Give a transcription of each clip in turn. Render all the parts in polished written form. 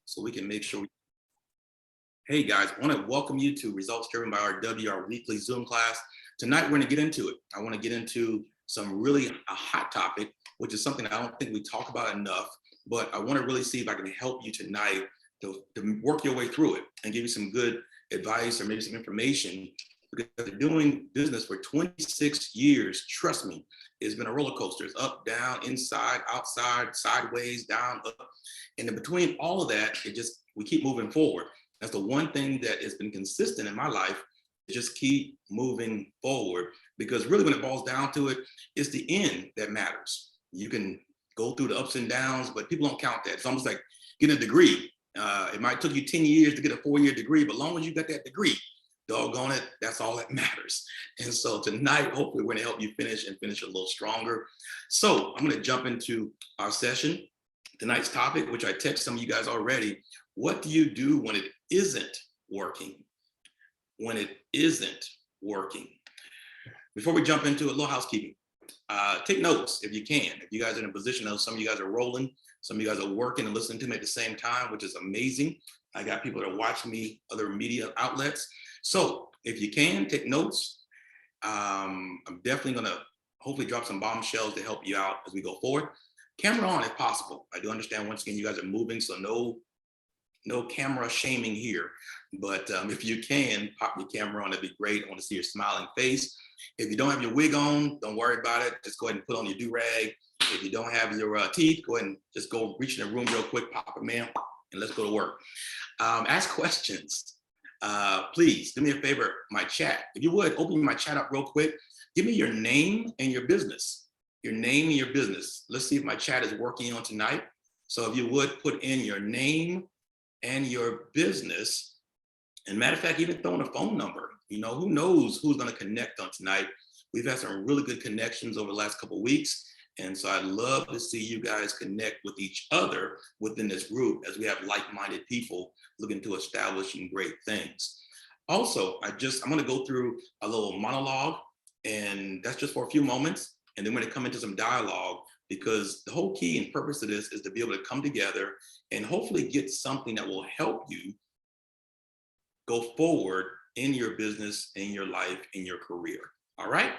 so we can make sure. Hey guys, I want to welcome you to Results Driven by RW, our weekly Zoom class. Tonight, we're going to get into it. I want to get into some really a hot topic, which is something I don't think we talk about enough, but I want to really see if I can help you tonight to work your way through it and give you some good advice or maybe some information, because they're doing business for 26 years. Trust me, it's been a roller coaster. It's up, down, inside, outside, sideways, down, up. And in between all of that, we keep moving forward. That's the one thing that has been consistent in my life, just keep moving forward, because really when it boils down to it, it's the end that matters. You can go through the ups and downs, but people don't count that. It's almost like getting a degree. It might took you 10 years to get a 4-year degree, but as long as you got that degree, doggone it, that's all that matters. And so tonight, hopefully we're gonna help you finish a little stronger. So I'm gonna jump into our session. Tonight's topic, which I text some of you guys already: what do you do when it isn't working? When it isn't working. Before we jump into it, a little housekeeping. Take notes if you can. If you guys are in a position of, some of you guys are rolling, some of you guys are working and listening to me at the same time, which is amazing. I got people that are watching me, other media outlets. So if you can, take notes. I'm definitely gonna hopefully drop some bombshells to help you out as we go forward. Camera on if possible. I do understand, once again, you guys are moving, so no camera shaming here. But if you can, pop your camera on, that'd be great. I want to see your smiling face. If you don't have your wig on, don't worry about it. Just go ahead and put on your do-rag. If you don't have your teeth, go ahead and just go reach in the room real quick, pop it, man, and let's go to work. Ask questions. Please do me a favor, my chat. If you would, open my chat up real quick. Give me your name and your business. Your name and your business. Let's see if my chat is working on tonight. So if you would put in your name and your business, and matter of fact, even throw in a phone number. You know, who knows who's going to connect on tonight. We've had some really good connections over the last couple of weeks. And so I'd love to see you guys connect with each other within this group, as we have like-minded people looking to establishing great things. Also, I'm going to go through a little monologue, and that's just for a few moments. And then we're going to come into some dialogue, because the whole key and purpose of this is to be able to come together and hopefully get something that will help you go forward in your business, in your life, in your career. All right?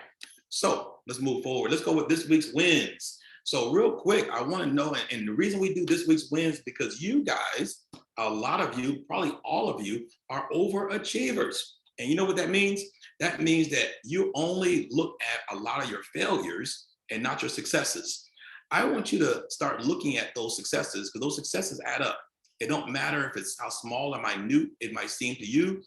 So let's move forward. Let's go with this week's wins. So real quick, I want to know, and the reason we do this week's wins, because you guys, a lot of you, probably all of you, are overachievers. And you know what that means? That means that you only look at a lot of your failures and not your successes. I want you to start looking at those successes, because those successes add up. It don't matter if it's how small or minute it might seem to you.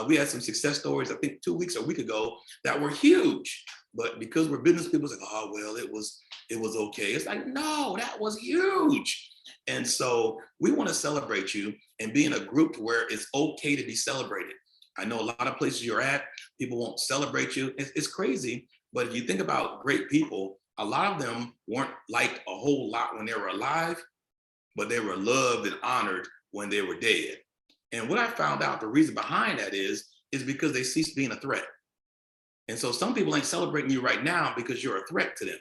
We had some success stories, I think 2 weeks or a week ago, that were huge. But because we're business people, it's like, oh, well, it was okay. It's like, no, that was huge. And so we want to celebrate you and be in a group where it's okay to be celebrated. I know a lot of places you're at, people won't celebrate you. It's crazy. But if you think about great people, a lot of them weren't liked a whole lot when they were alive, but they were loved and honored when they were dead. And what I found out, the reason behind that is because they ceased being a threat. And so some people ain't celebrating you right now because you're a threat to them.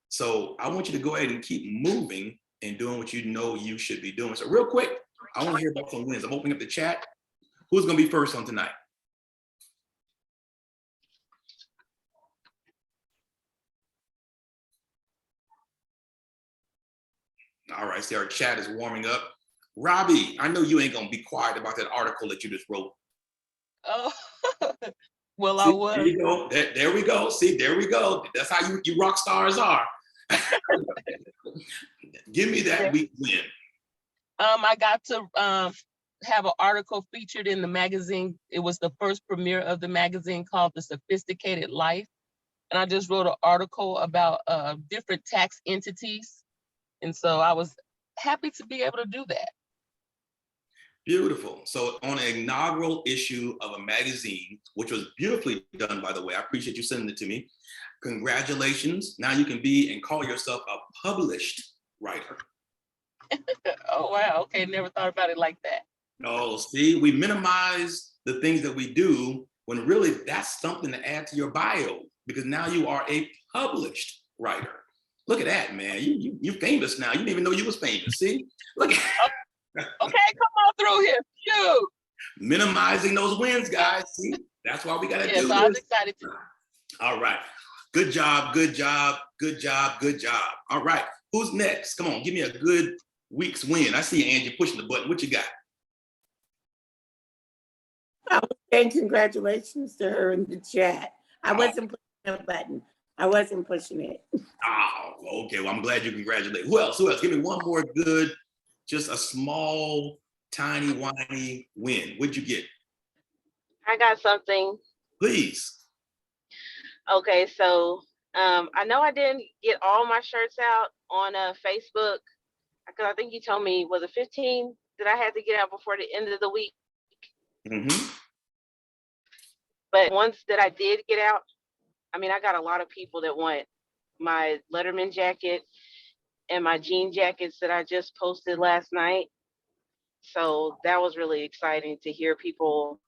So I want you to go ahead and keep moving and doing what you know you should be doing. So real quick, I want to hear about some wins. I'm opening up the chat. Who's going to be first on tonight? All right, see, our chat is warming up. Robbie, I know you ain't gonna be quiet about that article that you just wrote. Oh, well, See, I was. there you go. There we go. See, there we go. That's how you rock stars are. Give me that week win. I got to have an article featured in the magazine. It was the first premiere of the magazine, called The Sophisticated Life. And I just wrote an article about different tax entities. And so I was happy to be able to do that. Beautiful. So on an inaugural issue of a magazine, which was beautifully done, by the way, I appreciate you sending it to me. Congratulations. Now you can be and call yourself a published writer. Oh, wow. Okay. Never thought about it like that. Oh, see, we minimize the things that we do when really that's something to add to your bio, because now you are a published writer. Look at that, man. You famous now. You didn't even know you was famous. See? Look at Okay. through here. Phew. Minimizing those wins, guys. See, that's why we got to Yeah, do so I was this. excited too. All right. Good job, good job, good job, good job. All right. Who's next? Come on, give me a good week's win. I see Angie pushing the button. What you got? And congratulations to her in the chat. I wasn't pushing the button. I wasn't pushing it. Oh, okay. Well, I'm glad you congratulate. Who else? Who else? Give me one more good, just a small, tiny, whiny win. What'd you get? I got something. Please. Okay, so I know I didn't get all my shirts out on Facebook because I think you told me, was it 15 that I had to get out before the end of the week? Mm-hmm. But ones that I did get out, I mean, I got a lot of people that want my Letterman jacket and my jean jackets that I just posted last night. So that was really exciting to hear people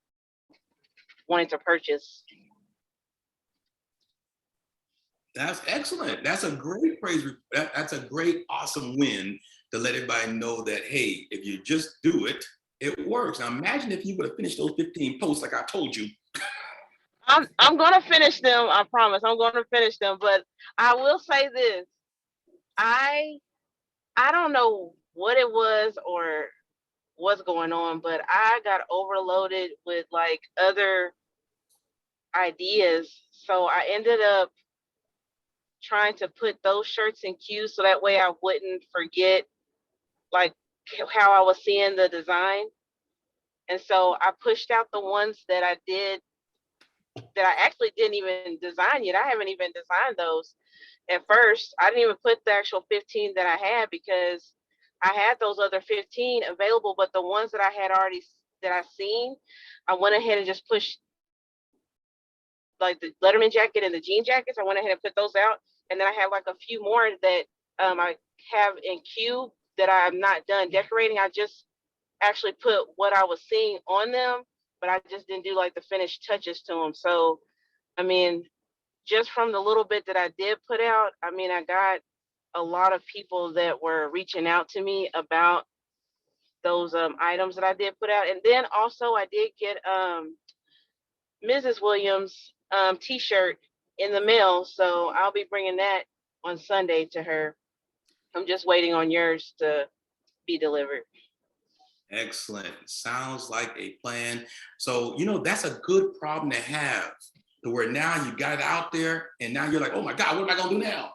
wanting to purchase. That's excellent. That's a great praise. That's a great, awesome win to let everybody know that, hey, if you just do it, it works. Now imagine if you would have finished those 15 posts like I told you. I'm gonna finish them. I promise. I'm gonna finish them. But I will say this: I don't know what it was or what's going on, but I got overloaded with like other ideas. So I ended up trying to put those shirts in queues so that way I wouldn't forget like how I was seeing the design. And so I pushed out the ones that I did that I actually didn't even design yet. I haven't even designed those at first. I didn't even put the actual 15 that I had because I had those other 15 available, but the ones that I had already that I seen, I went ahead and just pushed like the Letterman jacket and the jean jackets. I went ahead and put those out, and then I have like a few more that I have in queue that I'm not done decorating. I just actually put what I was seeing on them, but I just didn't do like the finished touches to them. So, I mean, just from the little bit that I did put out, I mean, I got a lot of people that were reaching out to me about those items that I did put out. And then also I did get Mrs. Williams t-shirt in the mail. So I'll be bringing that on Sunday to her. I'm just waiting on yours to be delivered. Excellent. Sounds like a plan. So, that's a good problem to have, to where now you got it out there and now you're like, oh my God, what am I going to do now?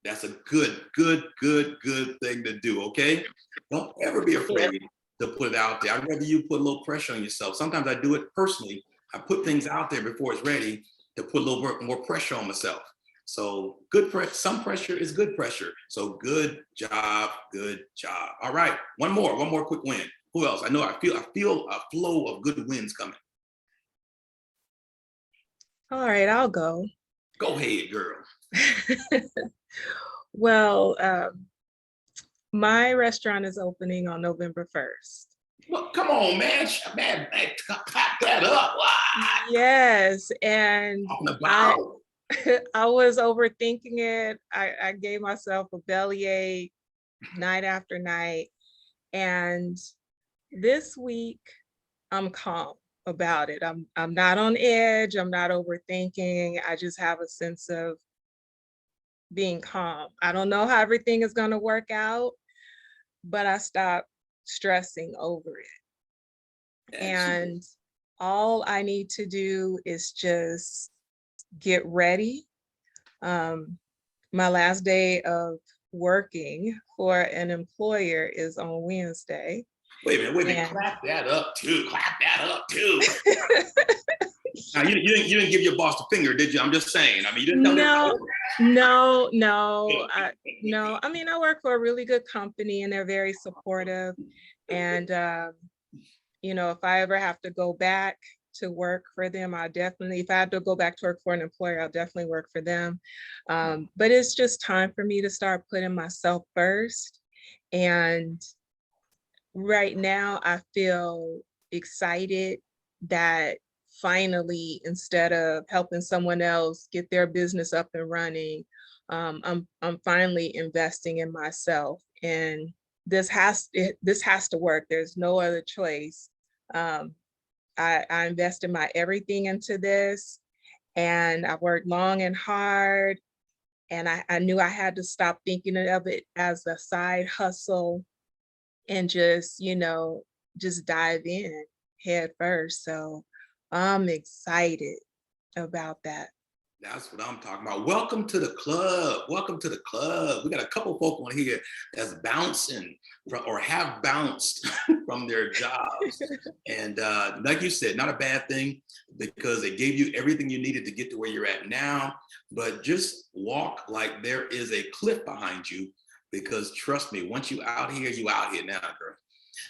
That's a good thing to do. Okay. Don't ever be afraid to put it out there. I'd rather you put a little pressure on yourself. Sometimes I do it personally. I put things out there before it's ready to put a little more pressure on myself. So some pressure is good pressure. So good job. All right. One more quick win. Who else? I know I feel a flow of good wins coming. All right, I'll go. Go ahead, girl. Well, my restaurant is opening on November 1st. Well, come on, man. Clap that up. Wow. Yes, and I was overthinking it. I gave myself a bellyache night after night. And this week, I'm calm about it. I'm not on edge. I'm not overthinking. I just have a sense of being calm. I don't know how everything is going to work out, but I stopped stressing over it. Excellent. And all I need to do is just get ready. My last day of working for an employer is on Wednesday. Wait a minute. Clap that up too. Now, you didn't give your boss the finger, did you? I'm just saying. I mean, you didn't tell No. I mean, I work for a really good company and they're very supportive. And, if I ever have to go back to work for them, if I have to go back to work for an employer, I'll definitely work for them. But it's just time for me to start putting myself first. And right now I feel excited that finally, instead of helping someone else get their business up and running, I'm finally investing in myself and this has to work. There's no other choice. I invested my everything into this, and I worked long and hard, and I knew I had to stop thinking of it as a side hustle and just, just dive in head first. So I'm excited about that. That's what I'm talking about. Welcome to the club. Welcome to the club. We got a couple folk on here that's bouncing or have bounced from their jobs. And like you said, not a bad thing, because it gave you everything you needed to get to where you're at now. But just walk like there is a cliff behind you, because trust me, once you out here now, girl.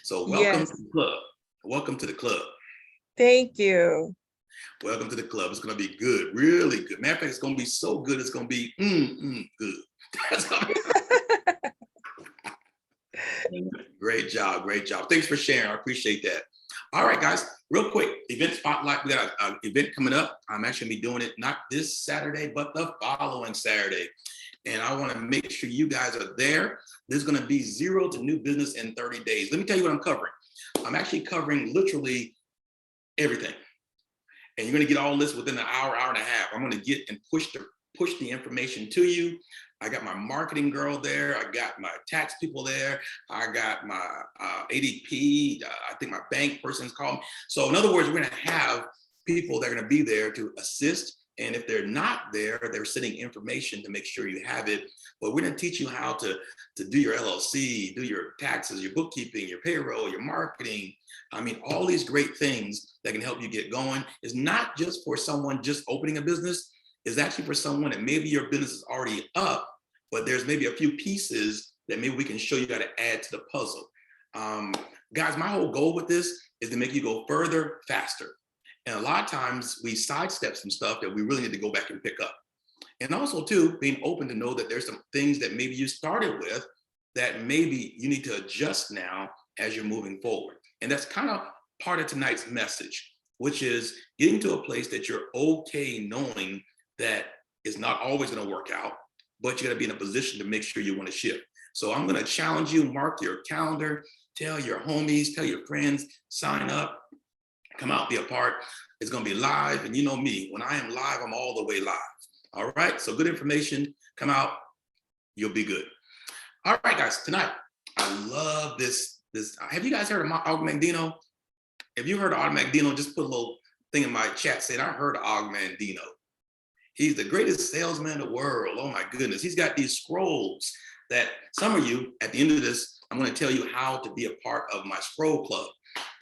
So welcome Yes. to the club. Welcome to the club. Thank you. Welcome to the club. It's going to be good, really good. Matter of fact, it's going to be so good, it's going to be good. Great job, great job. Thanks for sharing. I appreciate that. All right, guys, real quick, event spotlight. We got an event coming up. I'm actually going to be doing it not this Saturday, but the following Saturday. And I want to make sure you guys are there. There's going to be 0 to new business in 30 days. Let me tell you what I'm covering. I'm actually covering literally everything. And you're going to get all this within an hour, hour and a half. I'm going to get and push the information to you. I got my marketing girl there. I got my tax people there. I got my ADP. I think my bank person's called me. So in other words, we're going to have people that are going to be there to assist. And if they're not there, they're sending information to make sure you have it. But we're going to teach you how to do your LLC, do your taxes, your bookkeeping, your payroll, your marketing. I mean, all these great things that can help you get going. Is not just for someone just opening a business. It's actually for someone that maybe your business is already up, but there's maybe a few pieces that maybe we can show you how to add to the puzzle. Guys, my whole goal with this is to make you go further, faster. And a lot of times we sidestep some stuff that we really need to go back and pick up. And also too, being open to know that there's some things that maybe you started with that maybe you need to adjust now as you're moving forward. And that's kind of part of tonight's message, which is getting to a place that you're okay knowing that it's not always going to work out, but you got to be in a position to make sure you want to shift. So I'm going to challenge you, mark your calendar, tell your homies, tell your friends, sign up, come out, be a part. It's going to be live. And you know me, when I am live, I'm all the way live. All right. So good information, come out, you'll be good. All right, guys, tonight, I love this. Have you guys heard of Og Mandino? If you heard of Og Mandino, just put a little thing in my chat saying, I heard of Og Mandino. He's the greatest salesman in the world. Oh my goodness. He's got these scrolls that some of you, at the end of this, I'm going to tell you how to be a part of my scroll club,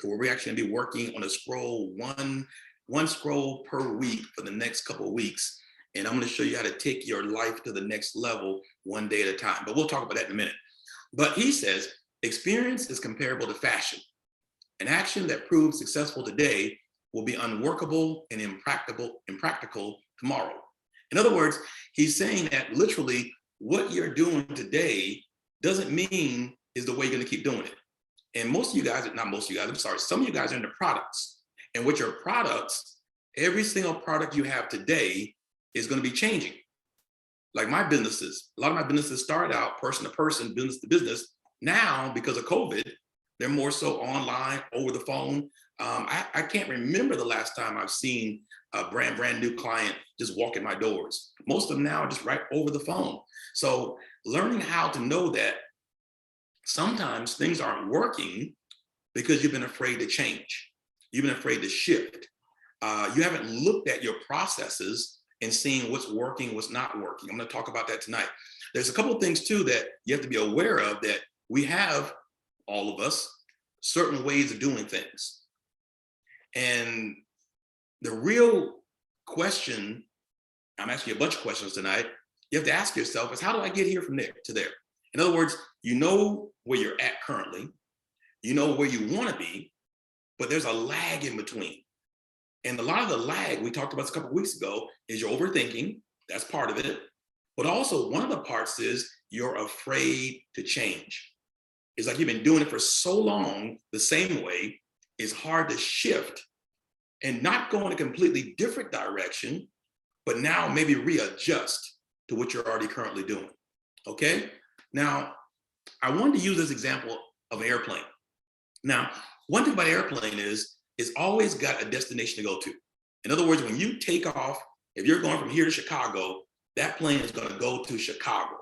where we're actually going to be working on a scroll, one scroll per week for the next couple of weeks. And I'm going to show you how to take your life to the next level one day at a time. But we'll talk about that in a minute. But he says, experience is comparable to fashion. An action that proves successful today will be unworkable and impractical tomorrow. In other words, he's saying that literally what you're doing today doesn't mean is the way you're going to keep doing it. And most of you guys, not most of you guys, I'm sorry, some of you guys are into products. And with your products, every single product you have today is going to be changing. Like my businesses, a lot of my businesses started out person to person, business to business. Now, because of COVID, they're more so online, over the phone. I can't remember the last time I've seen a brand new client just walk in my doors. Most of them now are just right over the phone. So learning how to know that sometimes things aren't working because you've been afraid to change. You've been afraid to shift. You haven't looked at your processes and seeing what's working, what's not working. I'm going to talk about that tonight. There's a couple of things too that you have to be aware of, that we have, all of us, certain ways of doing things. And the real question, I'm asking you a bunch of questions tonight, you have to ask yourself is, how do I get here from there to there? In other words, you know where you're at currently, you know where you want to be, but there's a lag in between. And a lot of the lag we talked about this a couple of weeks ago is you're overthinking. That's part of it. But also one of the parts is you're afraid to change. It's like you've been doing it for so long the same way, it's hard to shift and not go in a completely different direction, but now maybe readjust to what you're already currently doing. Okay? Now, I wanted to use this example of an airplane. Now, one thing about an airplane is it's always got a destination to go to. In other words, when you take off, if you're going from here to Chicago, that plane is going to go to Chicago.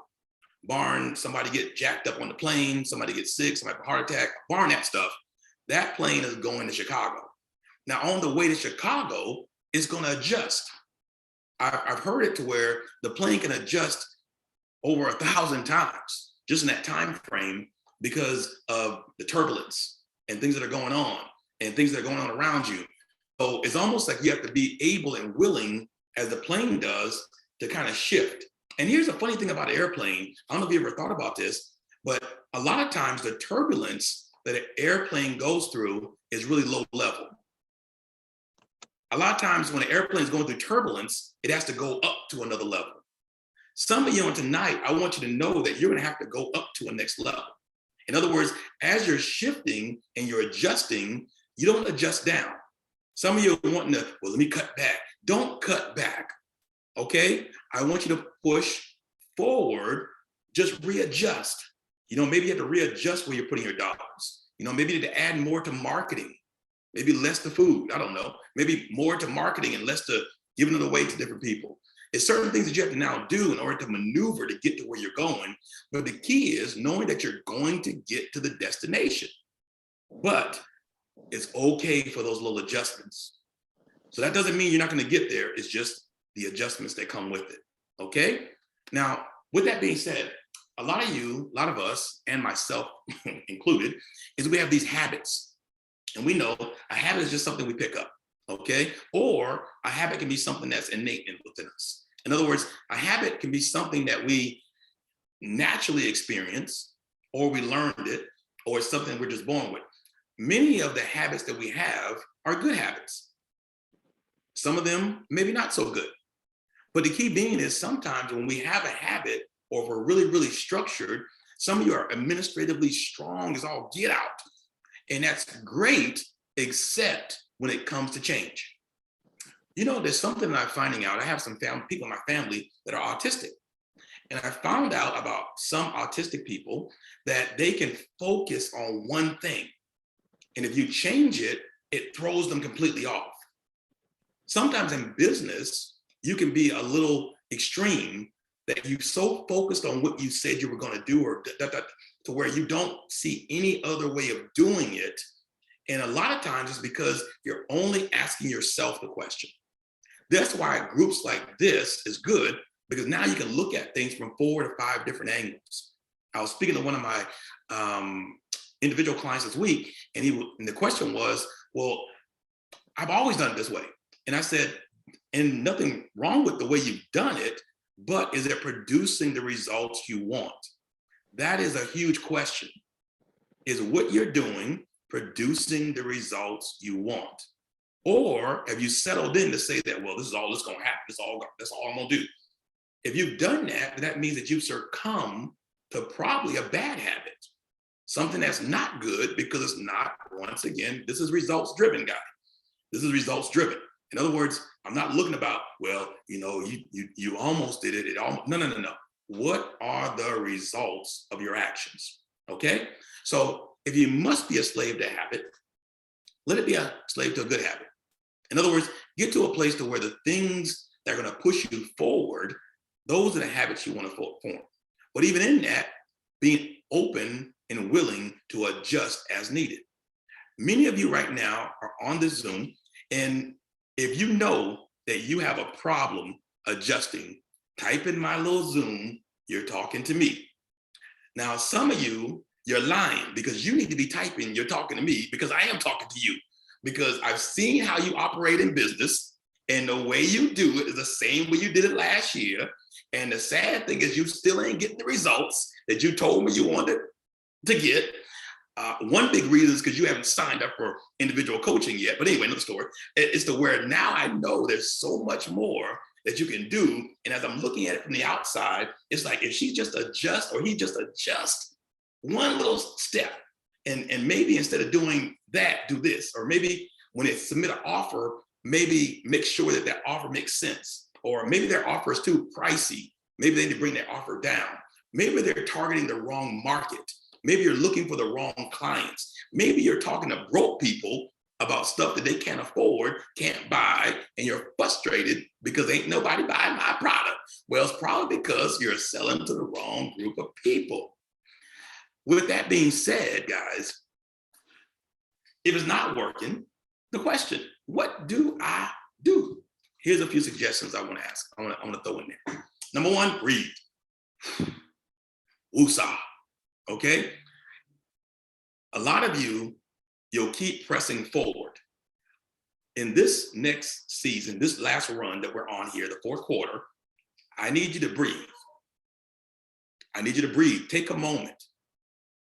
Barring somebody get jacked up on the plane, somebody gets sick, somebody have a heart attack, barring that stuff, that plane is going to Chicago. Now, on the way to Chicago, it's going to adjust. I've heard it to where the plane can adjust over 1,000 times just in that time frame because of the turbulence and things that are going on and things that are going on around you. So it's almost like you have to be able and willing, as the plane does, to kind of shift. And here's the funny thing about an airplane. I don't know if you ever thought about this, but a lot of times the turbulence that an airplane goes through is really low level. A lot of times when an airplane is going through turbulence, it has to go up to another level. Some of you on tonight, I want you to know that you're going to have to go up to a next level. In other words, as you're shifting and you're adjusting, you don't adjust down. Some of you are wanting to, well, let me cut back. Don't cut back, okay? I want you to push forward, just readjust. You know, maybe you have to readjust where you're putting your dollars. You know, maybe you need to add more to marketing, maybe less to food, I don't know. Maybe more to marketing and less to giving it away to different people. It's certain things that you have to now do in order to maneuver to get to where you're going. But the key is knowing that you're going to get to the destination. But it's okay for those little adjustments. So that doesn't mean you're not going to get there. It's just the adjustments that come with it. Okay. Now, with that being said, a lot of us, and myself included, is we have these habits. And we know a habit is just something we pick up. Okay. Or a habit can be something that's innate within us. In other words, a habit can be something that we naturally experience, or we learned it, or it's something we're just born with. Many of the habits that we have are good habits. Some of them maybe not so good. But the key being is sometimes when we have a habit, or if we're really, really structured, some of you are administratively strong as all get out. And that's great, except when it comes to change. You know, there's something that I'm finding out. I have some people in my family that are autistic. And I found out about some autistic people that they can focus on one thing. And if you change it, it throws them completely off. Sometimes in business, you can be a little extreme that you so focused on what you said you were going to do, or to where you don't see any other way of doing it. And a lot of times it's because you're only asking yourself the question. That's why groups like this is good, because now you can look at things from 4 to 5 different angles. I was speaking to one of my individual clients this week, and the question was, well, I've always done it this way. And I said, and nothing wrong with the way you've done it, but is it producing the results you want? That is a huge question. Is what you're doing producing the results you want? Or have you settled in to say that, well, this is all that's going to happen. That's all I'm going to do. If you've done that, that means that you've succumbed to probably a bad habit, something that's not good, because it's not, once again, this is results driven, guys. This is results driven. In other words, I'm not looking about, well, you know, you almost did it. No. What are the results of your actions? Okay. So if you must be a slave to habit, let it be a slave to a good habit. In other words, get to a place to where the things that are going to push you forward, those are the habits you want to form. But even in that, being open and willing to adjust as needed. Many of you right now are on this Zoom, and if you know that you have a problem adjusting, type in my little Zoom, you're talking to me. Now, some of you, you're lying, because you need to be typing, you're talking to me, because I am talking to you. Because I've seen how you operate in business, and the way you do it is the same way you did it last year. And the sad thing is you still ain't getting the results that you told me you wanted to get. One big reason is because you haven't signed up for individual coaching yet. But anyway, another story. It's to where now I know there's so much more that you can do. And as I'm looking at it from the outside, it's like if she just adjusts, or he just adjusts one little step, and maybe instead of doing that, do this. Or maybe when they submit an offer, maybe make sure that that offer makes sense. Or maybe their offer is too pricey. Maybe they need to bring their offer down. Maybe they're targeting the wrong market. Maybe you're looking for the wrong clients. Maybe you're talking to broke people about stuff that they can't afford, can't buy, and you're frustrated because ain't nobody buying my product. Well, it's probably because you're selling to the wrong group of people. With that being said, guys, if it's not working, the question, what do I do? Here's a few suggestions I want to ask. I want to throw in there. Number one, breathe. Woosah. Okay? A lot of you'll keep pressing forward. In this next season, this last run that we're on here, the fourth quarter, I need you to breathe. I need you to breathe. Take a moment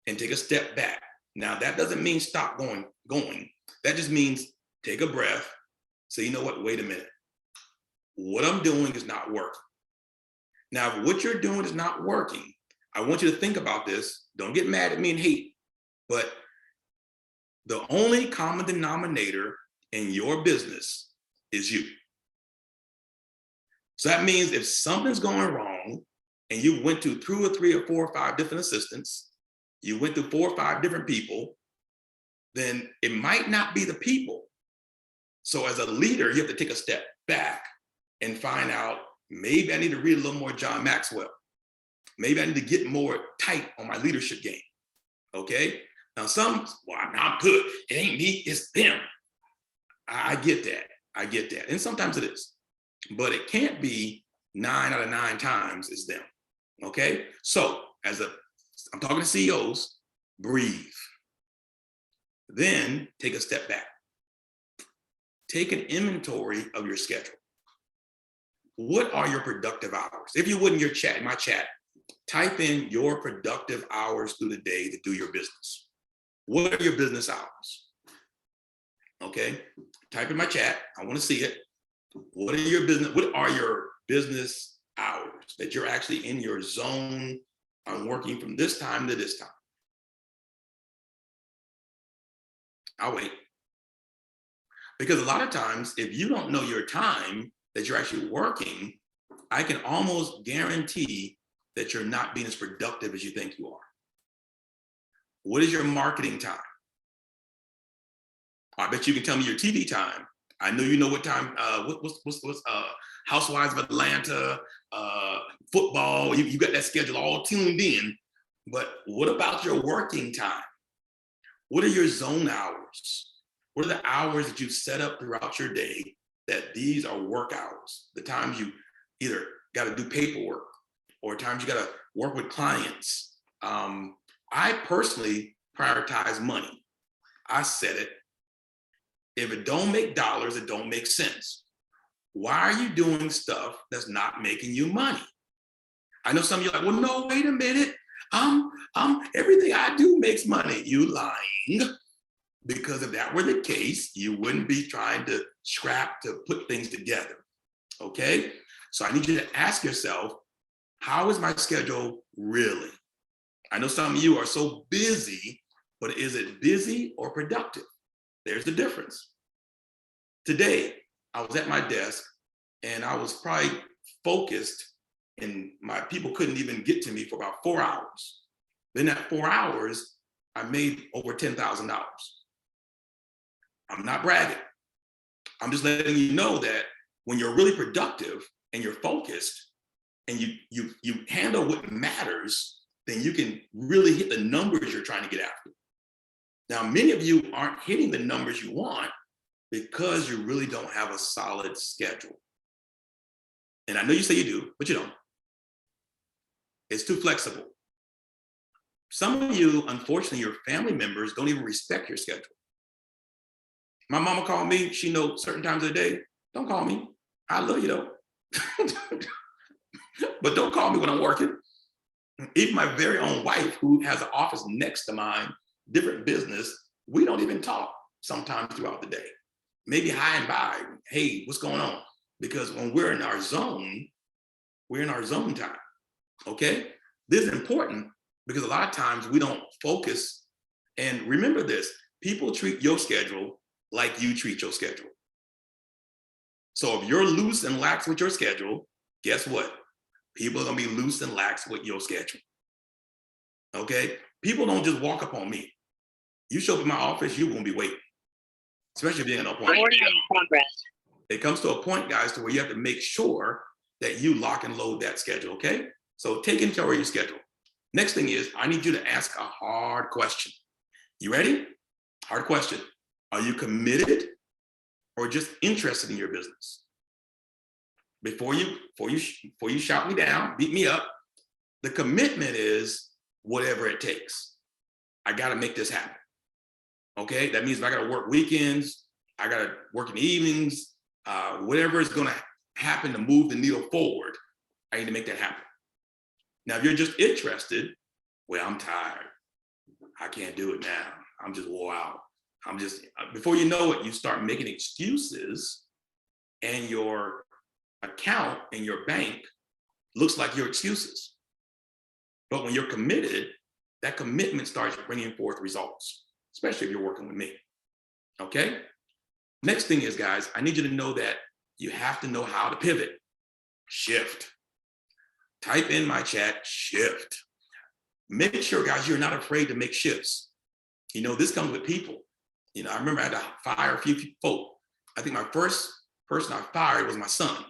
and take a step back. Now, that doesn't mean stop going. That just means take a breath. Say, you know what? Wait a minute. What I'm doing is not working. Now, if what you're doing is not working, I want you to think about this. Don't get mad at me and hate, but the only common denominator in your business is you. So that means if something's going wrong and you went to 2 or 3 or 4 or 5 different assistants, you went to 4 or 5 different people, then it might not be the people. So as a leader, you have to take a step back and find out, maybe I need to read a little more John Maxwell. Maybe I need to get more tight on my leadership game, okay? Now I'm good. It ain't me, it's them. I get that. And sometimes it is, but it can't be 9 out of 9 times it's them, okay? So I'm talking to CEOs, breathe. Then take a step back. Take an inventory of your schedule. What are your productive hours? If you would in my chat, type in your productive hours through the day to do your business. What are your business hours? Okay, type in my chat. I want to see it. What are your business hours that you're actually in your zone? I'm working from this time to this time. I'll wait. Because a lot of times, if you don't know your time that you're actually working, I can almost guarantee that you're not being as productive as you think you are. What is your marketing time? I bet you can tell me your TV time. I know you know what time, what's Housewives of Atlanta, football, you got that schedule all tuned in, but what about your working time? What are your zone hours? What are the hours that you set up throughout your day that these are work hours? The times you either got to do paperwork or times you got to work with clients. I personally prioritize money. I said it. If it don't make dollars, it don't make sense. Why are you doing stuff that's not making you money? I know some of you are like, well, no, wait a minute. Everything I do makes money. You lying. Because if that were the case, you wouldn't be trying to scrap to put things together. Okay? So I need you to ask yourself, how is my schedule really? I know some of you are so busy, but is it busy or productive? There's the difference. Today, I was at my desk and I was probably focused and my people couldn't even get to me for about 4 hours. Then at 4 hours, I made over $10,000. I'm not bragging. I'm just letting you know that when you're really productive and you're focused and you handle what matters, then you can really hit the numbers you're trying to get after. Now, many of you aren't hitting the numbers you want because you really don't have a solid schedule. And I know you say you do, but you don't. It's too flexible. Some of you, unfortunately, your family members don't even respect your schedule. My mama called me, she knows certain times of the day. Don't call me. I love you though. But don't call me when I'm working. Even my very own wife, who has an office next to mine, different business, we don't even talk sometimes throughout the day. Maybe hi and bye. Hey, what's going on? Because when we're in our zone time, okay? This is important because a lot of times we don't focus. And remember this, people treat your schedule like you treat your schedule. So if you're loose and lax with your schedule, guess what? People are gonna be loose and lax with your schedule. Okay? People don't just walk up on me. You show up in my office, you're gonna be waiting, especially if you're in an appointment. Progress. It comes to a point, guys, to where you have to make sure that you lock and load that schedule, okay? So take inventory of your schedule. Next thing is, I need you to ask a hard question. You ready? Hard question. Are you committed or just interested in your business? Before you shout me down, beat me up, the commitment is whatever it takes. I gotta make this happen. Okay, that means if I gotta work weekends, I gotta work in the evenings, whatever is gonna happen to move the needle forward, I need to make that happen. Now, if you're just interested, well, I'm tired. I can't do it now. I'm just wore out. Before you know it, you start making excuses and your account and your bank looks like your excuses. But when you're committed, that commitment starts bringing forth results, especially if you're working with me, okay? Next thing is, guys, I need you to know that you have to know how to pivot, shift. Type in my chat, shift. Make sure, guys, you're not afraid to make shifts. You know, this comes with people. You know, I remember I had to fire a few folk. I think my first person I fired was my son.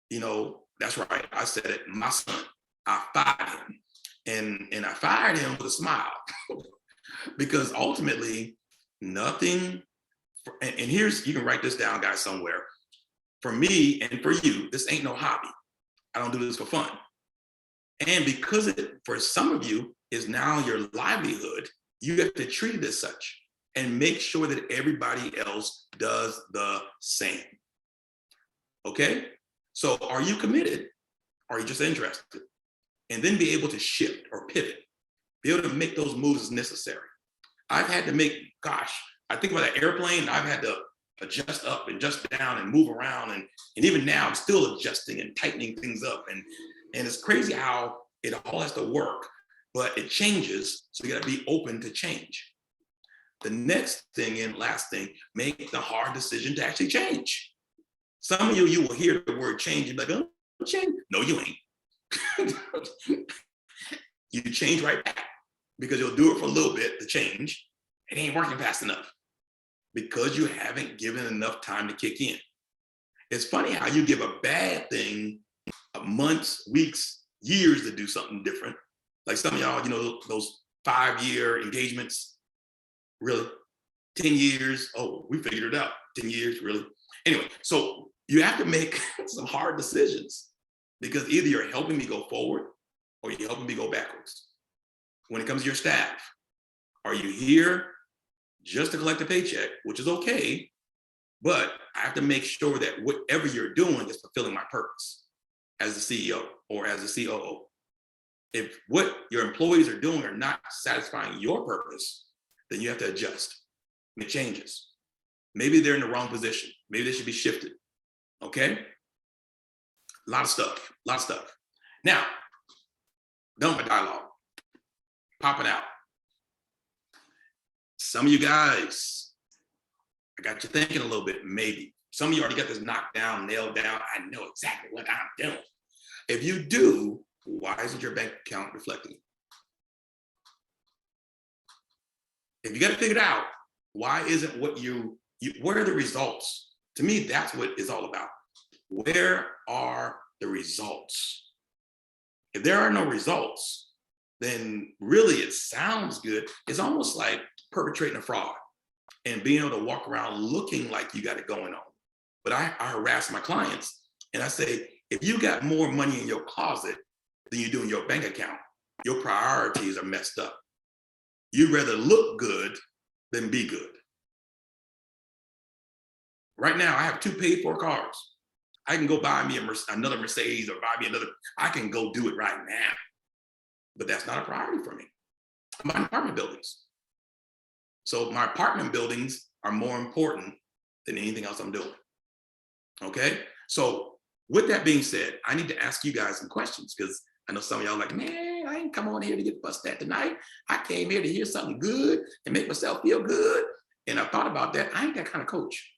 You know, that's right, I said it, my son. I fired him. And I fired him with a smile because ultimately nothing, and here's, you can write this down, guys, somewhere. For me and for you, this ain't no hobby. I don't do this for fun. And because it, for some of you, is now your livelihood, you have to treat it as such and make sure that everybody else does the same. Okay? So are you committed? Or are you just interested? And then be able to shift or pivot, be able to make those moves as necessary. I've had to make, gosh, I think about that airplane, I've had to adjust up and adjust down and move around. And even now I'm still adjusting and tightening things up. And it's crazy how it all has to work, but it changes. So you gotta be open to change. The next thing and last thing, make the hard decision to actually change. Some of you will hear the word change and be like, oh, change. No, you ain't. You change right back because you'll do it for a little bit to change. It ain't working fast enough because you haven't given enough time to kick in. It's funny how you give a bad thing months, weeks, years to do something different. Like some of y'all, you know, those 5-year engagements, really? 10 years, oh, we figured it out. 10 years, really? Anyway, so you have to make some hard decisions because either you're helping me go forward or you're helping me go backwards. When it comes to your staff, are you here just to collect a paycheck, which is okay, but I have to make sure that whatever you're doing is fulfilling my purpose as the CEO or as the COO. If what your employees are doing are not satisfying your purpose, then you have to adjust, make changes. Maybe they're in the wrong position. Maybe they should be shifted, okay? A lot of stuff. Now, done with dialogue, popping out. Some of you guys, I got you thinking a little bit, maybe. Some of you already got this knocked down, nailed down. I know exactly what I'm doing. If you do, why isn't your bank account reflecting? If you got to figure it out, why isn't what where are the results? To me, that's what it's all about. Where are the results? If there are no results, then really it sounds good. It's almost like perpetrating a fraud and being able to walk around looking like you got it going on. But I harass my clients and I say, if you got more money in your closet than you do in your bank account, your priorities are messed up. You'd rather look good than be good. Right now, I have 2 paid for cars. I can go buy me another Mercedes or buy me another, I can go do it right now. But that's not a priority for me. I'm buying apartment buildings. So my apartment buildings are more important than anything else I'm doing. Okay? So with that being said, I need to ask you guys some questions because I know some of y'all are like, man, I ain't come on here to get bust at tonight. I came here to hear something good and make myself feel good. And I thought about that. I ain't that kind of coach.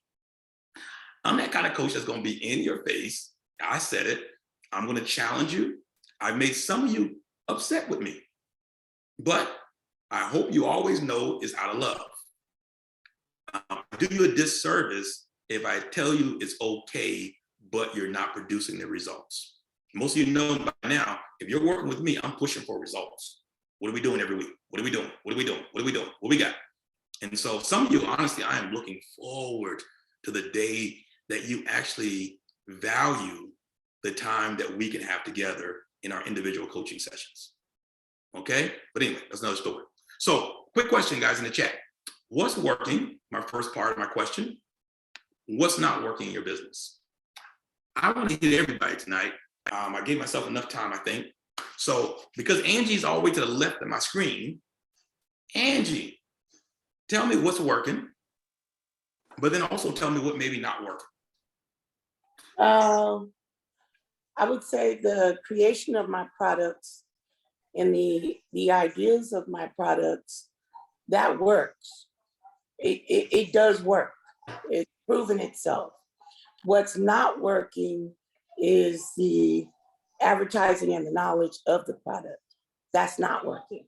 I'm that kind of coach that's going to be in your face. I said it. I'm going to challenge you. I made some of you upset with me. But I hope you always know it's out of love. I do you a disservice if I tell you it's okay, but you're not producing the results. Most of you know by now, if you're working with me, I'm pushing for results. What are we doing every week? What are we doing? What are we doing? What are we doing? What we got? And so some of you, honestly, I am looking forward to the day that you actually value the time that we can have together in our individual coaching sessions. Okay? But anyway, that's another story. So quick question, guys, in the chat. What's working? My first part of my question. What's not working in your business? I want to hit everybody tonight. I gave myself enough time, I think. So because Angie's all the way to the left of my screen, Angie, tell me what's working, but then also tell me what maybe not working. I would say the creation of my products and the ideas of my products, that works. It does work. It's proven itself. What's not working is the advertising and the knowledge of the product. That's not working.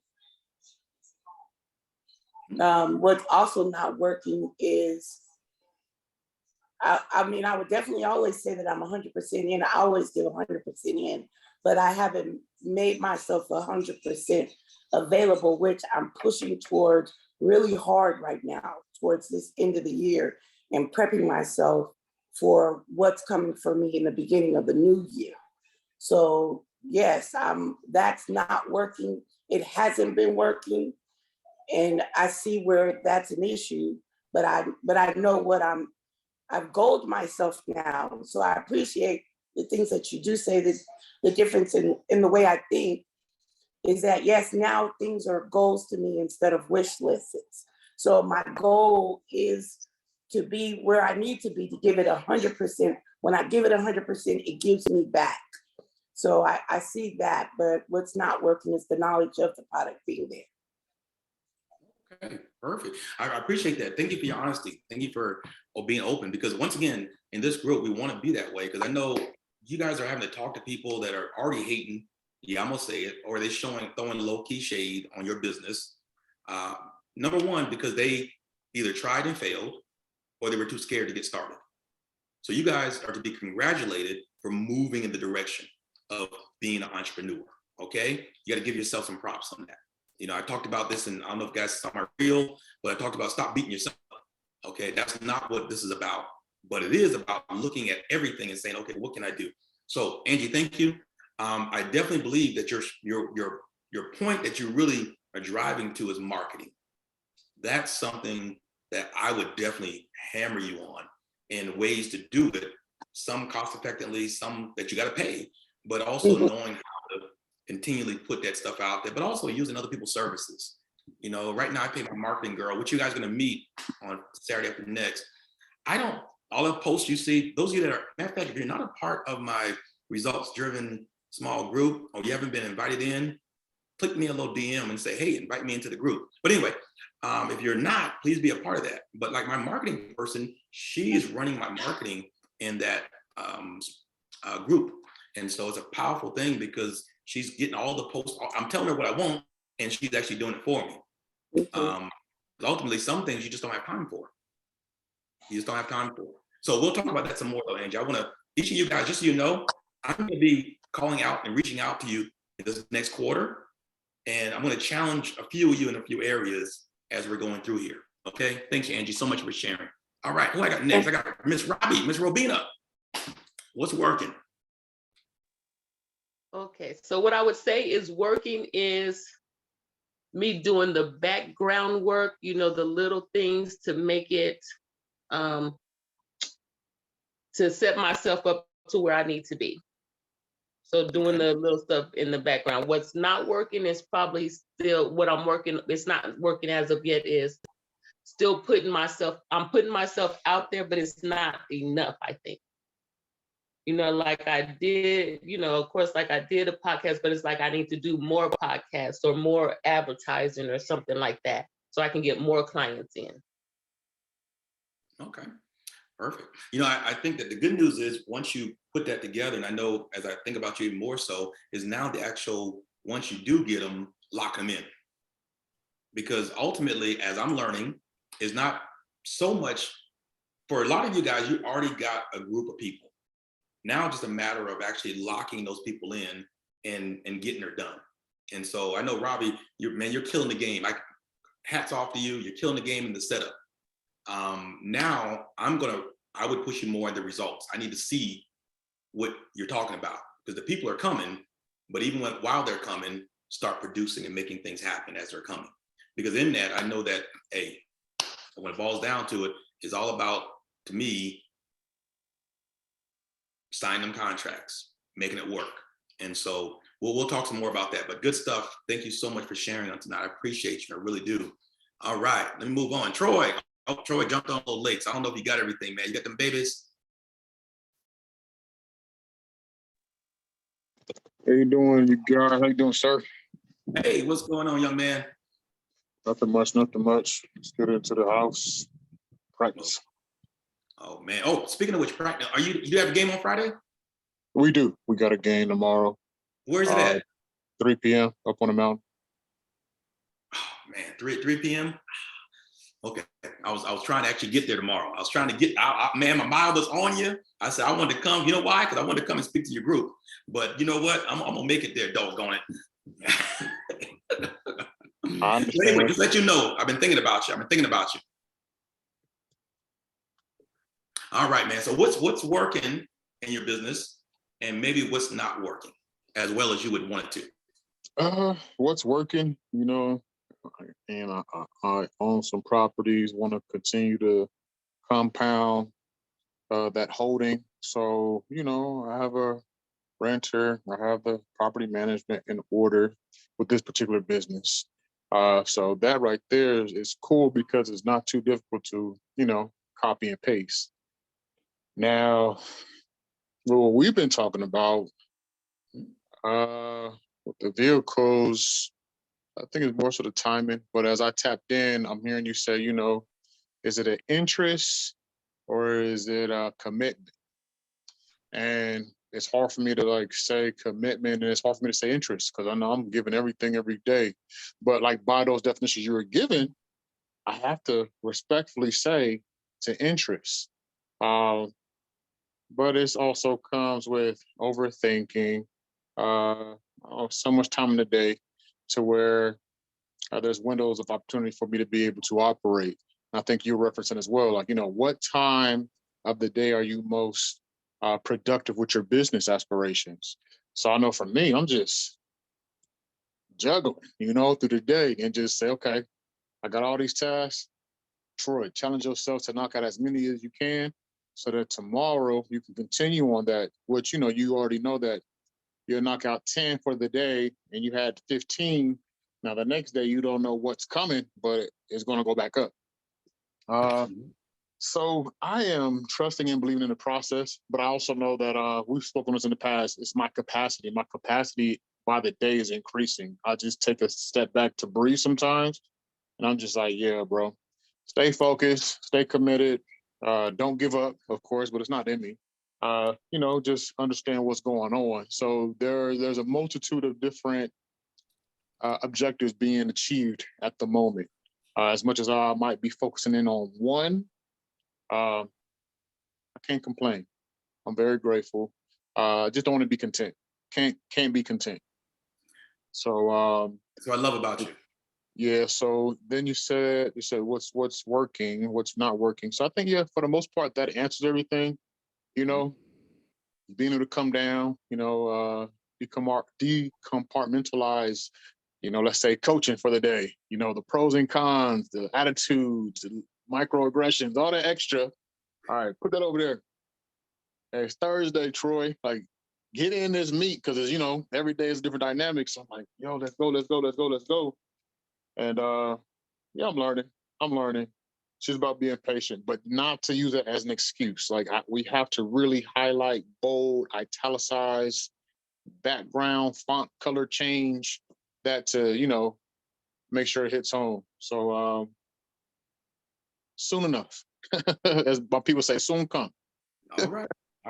What's also not working is, I mean, I would definitely always say that I'm 100% in. I always give 100% in, but I haven't made myself 100% available, which I'm pushing toward really hard right now, towards this end of the year, and prepping myself for what's coming for me in the beginning of the new year. So yes, that's not working. It hasn't been working. And I see where that's an issue, but I know what I've goaled myself now. So I appreciate the things that you do say. That the difference in the way I think is that, yes, now things are goals to me instead of wish lists. So my goal is to be where I need to be, to give it 100%. When I give it 100%, it gives me back. So I see that, but what's not working is the knowledge of the product being there. Okay, perfect. I appreciate that. Thank you for your honesty. Thank you for being open, because once again, in this group, we want to be that way, because I know you guys are having to talk to people that are already hating, yeah, I'm gonna say it, or they're throwing low-key shade on your business. Number one, because they either tried and failed, or they were too scared to get started. So you guys are to be congratulated for moving in the direction of being an entrepreneur, okay? You got to give yourself some props on that. You know, I talked about this, and I don't know if you guys saw my reel, but I talked about stop beating yourself up, okay? That's not what this is about, but it is about looking at everything and saying, okay, what can I do? So Angie, thank you. I definitely believe that your point that you really are driving to is marketing. That's something that I would definitely hammer you on, in ways to do it, some cost effectively, some that you got to pay, but also knowing how to continually put that stuff out there, but also using other people's services. You know, right now I pay my marketing girl, which you guys are going to meet on Saturday after next. All the posts you see, those of you that are, matter of fact, if you're not a part of my results driven small group, or you haven't been invited in, click me a little DM and say, hey, invite me into the group. But anyway, if you're not, please be a part of that. But like my marketing person, she is running my marketing in that group. And so it's a powerful thing, because she's getting all the posts. I'm telling her what I want, and she's actually doing it for me. Ultimately, some things you just don't have time for. You just don't have time for. So we'll talk about that some more though, Angie. I want to, each of you guys, just so you know, I'm going to be calling out and reaching out to you in this next quarter. And I'm going to challenge a few of you in a few areas as we're going through here. Okay. Thanks, Angie, so much for sharing. All right. Who I got next? I got Miss Robbie, Miss Robina. What's working? Okay, so what I would say is working is me doing the background work, you know, the little things to make it, to set myself up to where I need to be. So doing the little stuff in the background. What's not working is probably still what I'm working. It's not working as of yet, is still I'm putting myself out there, but it's not enough, I think. You know, like I did, you know, of course, like I did a podcast, but it's like I need to do more podcasts or more advertising or something like that, so I can get more clients in. Okay, perfect. You know, I think that the good news is once you put that together, and I know as I think about you even more so, is now the actual, once you do get them, lock them in. because ultimately, as I'm learning, is not so much for a lot of you guys, you already got a group of people. Now it's just a matter of actually locking those people in and getting her done. And so I know, Robbie, you're killing the game. Hats off to you. You're killing the game in the setup. Now I would push you more in the results. I need to see what you're talking about, because the people are coming, but even while they're coming, start producing and making things happen as they're coming. Because in that, I know that, hey, when it boils down to it, it's all about, to me, signing them contracts, making it work. And so we'll talk some more about that, but good stuff. Thank you so much for sharing on tonight. I appreciate you, I really do. All right, let me move on. Troy. Oh, Troy jumped on a little late, so I don't know if you got everything, man. You got them babies? How you doing, you guys? How you doing, sir? Hey, what's going on, young man? Nothing much, nothing much. Let's get into the house. Practice. Oh man. Oh, speaking of which, practice. You have a game on Friday? We do. We got a game tomorrow. Where's it at? 3 p.m. up on the mountain. Oh man, 3 p.m. Okay. I was trying to actually get there tomorrow. I was trying to get out. Man, my mind was on you. I said I wanted to come. You know why? Because I wanted to come and speak to your group. But you know what? I'm gonna make it there, doggone it. I understand. Anyway, just let you know, I've been thinking about you. All right, man. So what's working in your business, and maybe what's not working as well as you would want it to? What's working? And I own some properties. Want to continue to compound that holding. So I have a renter. I have the property management in order with this particular business. So that right there is cool because it's not too difficult to, copy and paste. Now, what we've been talking about with the vehicles, I think it's more so the timing. But as I tapped in, I'm hearing you say, is it an interest or is it a commitment? And it's hard for me to say commitment, and it's hard for me to say interest because I know I'm giving everything every day. But by those definitions you were given, I have to respectfully say to interest. But it also comes with overthinking, so much time in the day to where there's windows of opportunity for me to be able to operate. I think you're referencing as well, what time of the day are you most productive with your business aspirations? So I know for me, I'm just juggling, through the day and just say, okay, I got all these tasks. Troy, challenge yourself to knock out as many as you can so that tomorrow you can continue on that, which, you already know that you'll knock out 10 for the day and you had 15. Now, the next day, you don't know what's coming, but it's going to go back up. So I am trusting and believing in the process, but I also know that we've spoken on this in the past. It's my capacity. My capacity by the day is increasing. I just take a step back to breathe sometimes. And I'm just like, yeah, bro, stay focused, stay committed. Don't give up, of course, but it's not in me. Just understand what's going on. So there's a multitude of different objectives being achieved at the moment. As much as I might be focusing in on one, I can't complain. I'm very grateful. Just don't want to be content. Can't be content. So that's what I love about you. Yeah. So then you said what's working, what's not working. So I think for the most part that answers everything. Being able to come down, decompartmentalize, let's say coaching for the day, the pros and cons, the attitudes, the microaggressions, all that extra. All right, put that over there. Hey, it's Thursday, Troy. Get in this meat because every day is a different dynamic. So I'm like, yo, let's go. And I'm learning. It's just about being patient, but not to use it as an excuse. We have to really highlight, bold, italicize, background, font color change, that to, make sure it hits home. So soon enough, as my people say, soon come. All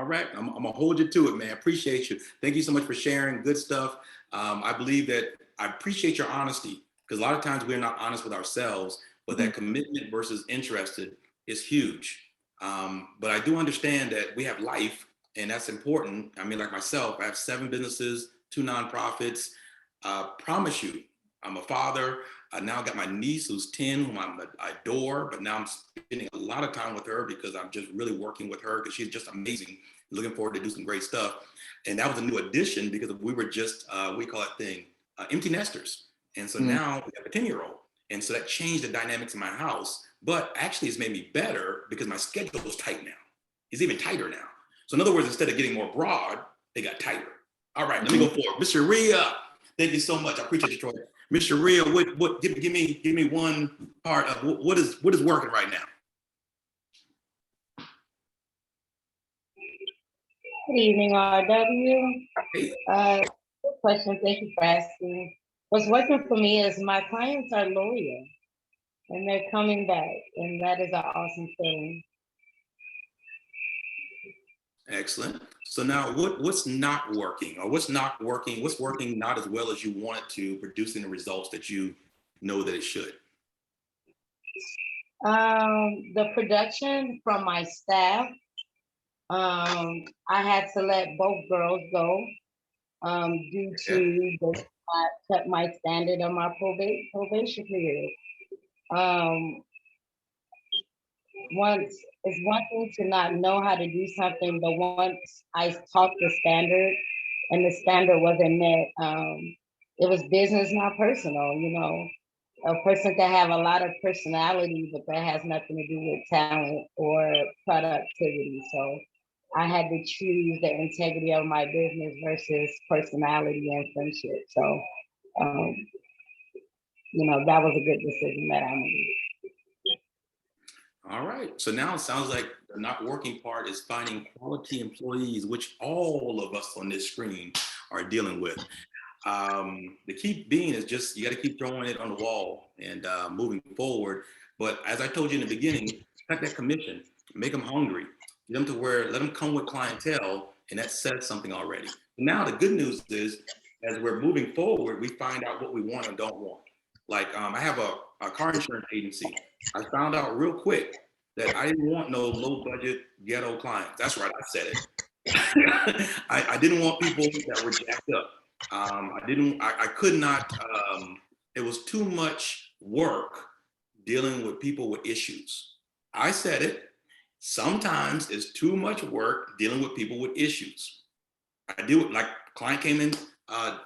right. I'm gonna hold you to it, man. Appreciate you. Thank you so much for sharing. Good stuff. I believe that I appreciate your honesty Because a lot of times we're not honest with ourselves, but that commitment versus interested is huge. But I do understand that we have life, and that's important. I mean, like myself, I have 7 businesses, 2 nonprofits. Promise you, I'm a father. I now got my niece who's 10, whom I adore, but now I'm spending a lot of time with her because I'm just really working with her because she's just amazing. Looking forward to do some great stuff. And that was a new addition because we were just, we call that thing, empty nesters. And so now we have a 10-year-old. And so that changed the dynamics in my house, but actually it's made me better because my schedule is tight now. It's even tighter now. So in other words, instead of getting more broad, they got tighter. All right, let me go forward. Miss Sharia, thank you so much. I appreciate you, Troy. Miss Sharia, give me one part of what is working right now. Good evening, RW. Hey. Good question. Thank you for asking. What's working for me is my clients are loyal and they're coming back, and that is an awesome feeling. Excellent. So now what's not working, or what's working not as well as you want it to, producing the results that you know that it should? The production from my staff, I had to let both girls go due to the cut my standard on my probation period. It's one thing to not know how to do something, but once I taught the standard and the standard wasn't met, it was business, not personal. You know, a person can have a lot of personality, but that has nothing to do with talent or productivity. So I had to choose the integrity of my business versus personality and friendship. So, that was a good decision that I made. All right. So now it sounds like the not working part is finding quality employees, which all of us on this screen are dealing with. The key being is just, you got to keep throwing it on the wall and moving forward. But as I told you in the beginning, cut that commission, make them hungry, get them to where, let them come with clientele, and that says something already. Now the good news is, as we're moving forward, we find out what we want and don't want. Like I have a car insurance agency. I found out real quick that I didn't want no low budget ghetto clients. That's right, I said it. I didn't want people that were jacked up. I could not, it was too much work dealing with people with issues. I said it, sometimes it's too much work dealing with people with issues. I do it, like a client came in a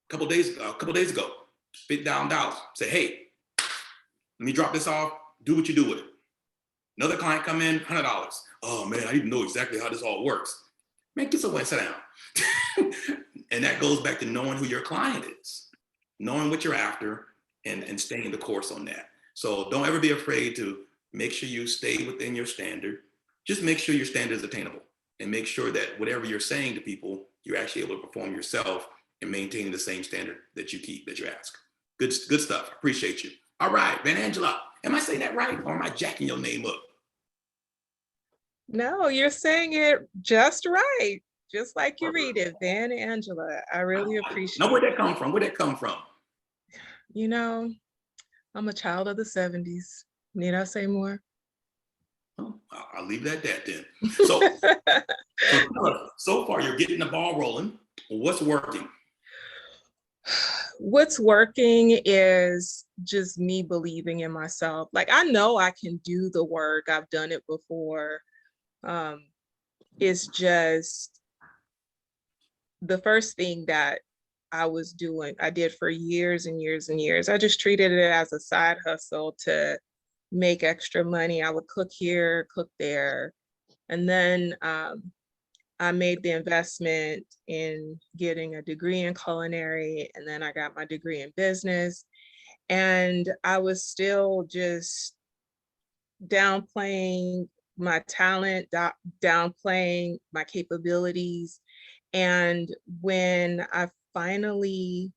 couple days ago, $50,000, say, hey, let me drop this off, do what you do with it. Another client come in, $100. Oh man, I need to know exactly how this all works. Man, get somewhere and sit down. And that goes back to knowing who your client is, knowing what you're after, and staying the course on that. So don't ever be afraid to make sure you stay within your standard. Just make sure your standard is attainable, and make sure that whatever you're saying to people, you're actually able to perform yourself and maintaining the same standard that you ask. Good stuff. Appreciate you. All right, Van Angela, am I saying that right, or am I jacking your name up? No, you're saying it just right. Just like you read it, Van Angela. I really appreciate it. Now, where'd that come from? Where'd that come from? You know, I'm a child of the 70s. Need I say more? Oh, I'll leave it at that then. So far, you're getting the ball rolling. What's working? What's working is just me believing in myself. Like, I know I can do the work. I've done it before. It's just the first thing that I did for years and years and years. I just treated it as a side hustle to make extra money. I would cook here, cook there. And then I made the investment in getting a degree in culinary, and then I got my degree in business. And I was still just downplaying my talent, downplaying my capabilities. And when I finally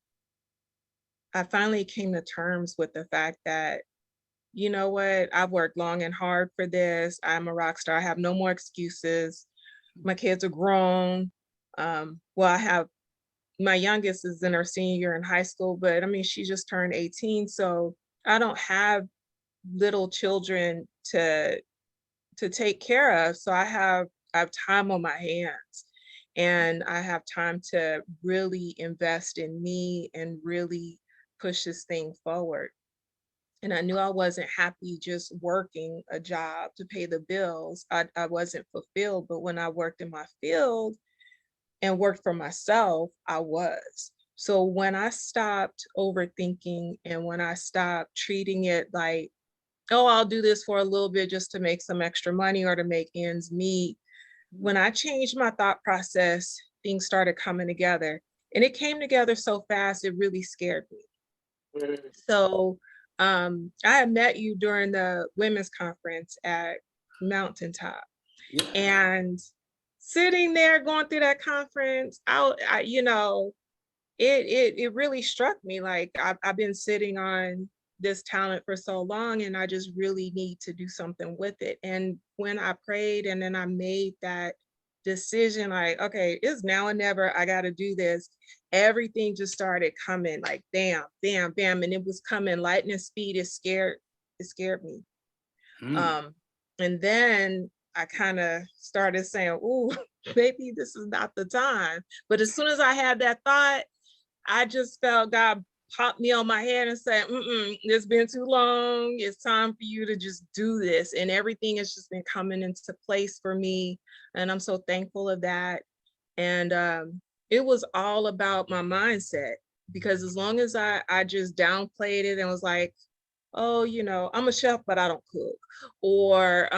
came to terms with the fact that, you know what, I've worked long and hard for this. I'm a rock star. I have no more excuses. My kids are grown. Well, I have my youngest is in her senior year in high school, but I mean, she just turned 18. So I don't have little children to take care of. So I have time on my hands, and I have time to really invest in me and really push this thing forward. And I knew I wasn't happy just working a job to pay the bills. I wasn't fulfilled, but when I worked in my field and worked for myself, I was. So when I stopped overthinking and when I stopped treating it like, oh, I'll do this for a little bit just to make some extra money or to make ends meet, when I changed my thought process, things started coming together. And it came together so fast, it really scared me. So I had met you during the women's conference at Mountaintop. Yeah. And sitting there going through that conference, you know, it really struck me like I've been sitting on this talent for so long, and I just really need to do something with it. And when I prayed and then I made that decision, like, okay, it's now or never, I got to do this. Everything just started coming like bam, bam, bam. And it was coming lightning speed. It scared me. Um, and then I kind of started saying, ooh, maybe this is not the time. But as soon as I had that thought, I just felt God pop me on my head and say, it's been too long. It's time for you to just do this. And everything has just been coming into place for me. And I'm so thankful of that. And it was all about my mindset, because as long as I just downplayed it and was like, oh, you know, I'm a chef, but I don't cook. Or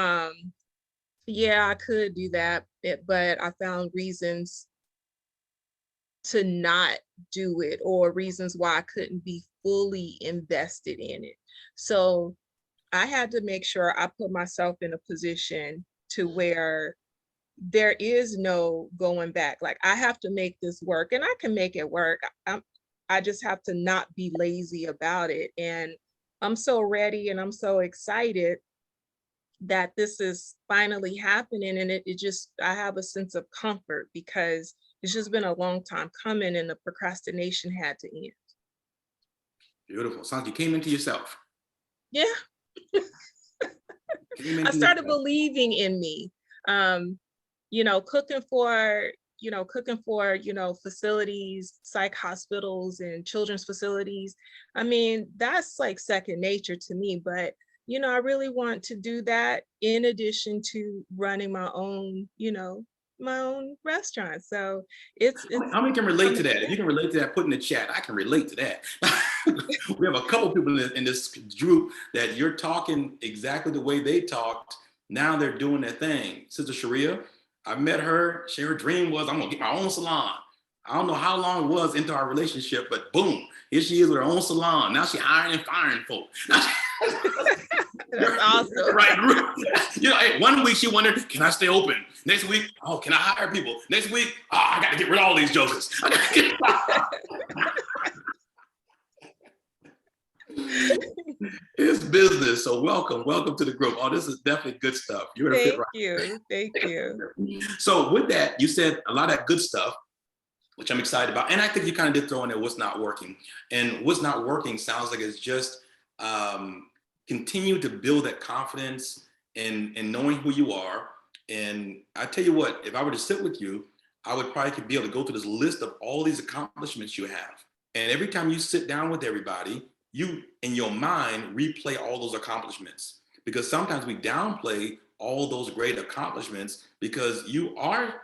yeah, I could do that, but I found reasons to not do it, or reasons why I couldn't be fully invested in it. So I had to make sure I put myself in a position to where there is no going back. Like, I have to make this work, and I can make it work. I just have to not be lazy about it. And I'm so ready and I'm so excited that this is finally happening. And it just, I have a sense of comfort because it's just been a long time coming and the procrastination had to end. Beautiful. Sounds like you came into yourself. Yeah. I started believing in me. You know, cooking for facilities, psych hospitals and children's facilities. I mean, that's like second nature to me, but I really want to do that in addition to running my own, my own restaurant. So it's How many can relate to that? If you can relate to that, put in the chat. I can relate to that. We have a couple people in this group that you're talking exactly the way they talked. Now they're doing their thing. Sister Sharia, I met her. Her dream was, I'm gonna get my own salon. I don't know how long it was into our relationship, but boom, here she is with her own salon. Now she's hiring and firing folk. That's awesome. Right group. Hey, 1 week she wondered, can I stay open? Next week, oh, can I hire people? Next week, oh, I got to get rid of all these jokers. It's business. So welcome to the group. Oh, this is definitely good stuff. You're gonna fit right. Thank you. So with that, you said a lot of that good stuff, which I'm excited about. And I think you kind of did throw in there what's not working. And what's not working sounds like it's just continue to build that confidence in knowing who you are. And I tell you what, if I were to sit with you, I would probably be able to go through this list of all these accomplishments you have. And every time you sit down with everybody, you, in your mind, replay all those accomplishments. Because sometimes we downplay all those great accomplishments because you are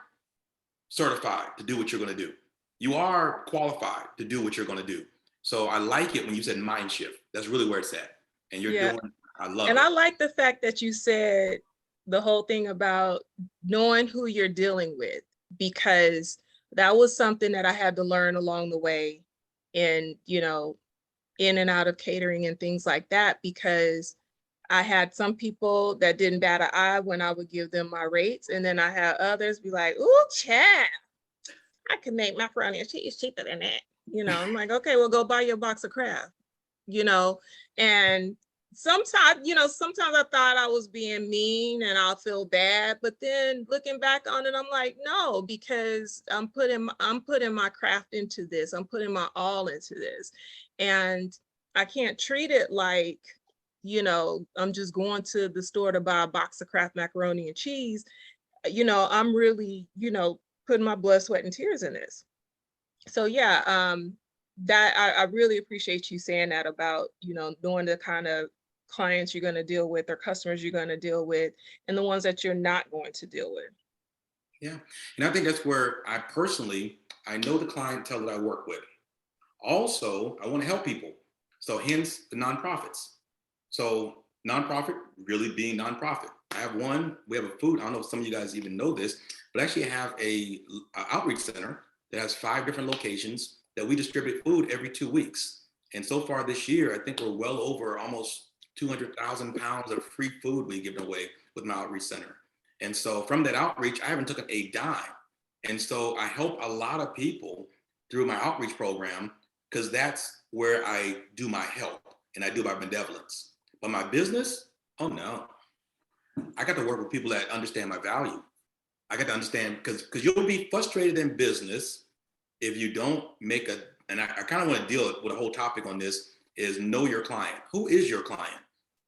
certified to do what you're going to do. You are qualified to do what you're going to do. So I like it when you said mind shift. That's really where it's at. And you're doing, I love it. And I like the fact that you said the whole thing about knowing who you're dealing with, because that was something that I had to learn along the way in and out of catering and things like that, because I had some people that didn't bat an eye when I would give them my rates. And then I had others be like, ooh, child, I can make macaroni and cheese cheaper than that. I'm like, okay, well, go buy your box of Kraft, and sometimes, sometimes I thought I was being mean and I'll feel bad, but then looking back on it, I'm like, no, because I'm putting my craft into this. I'm putting my all into this. And I can't treat it like, I'm just going to the store to buy a box of Kraft macaroni and cheese. I'm really, putting my blood, sweat, and tears in this. So yeah, that I really appreciate you saying that about, knowing the kind of clients you're going to deal with or customers you're going to deal with and the ones that you're not going to deal with. Yeah. And I think that's where I know the clientele that I work with. Also, I want to help people. So hence the nonprofits. So nonprofit really being nonprofit. We have a food, I don't know if some of you guys even know this, but actually I have a outreach center that has 5 different locations that we distribute food every 2 weeks. And so far this year, I think we're well over almost 200,000 pounds of free food we've given away with my outreach center. And so from that outreach, I haven't taken a dime. And so I help a lot of people through my outreach program because that's where I do my help and I do my benevolence. But my business, oh no. I got to work with people that understand my value. I got to understand because you'll be frustrated in business if you don't make and I kind of want to deal with a whole topic on this is know your client. Who is your client?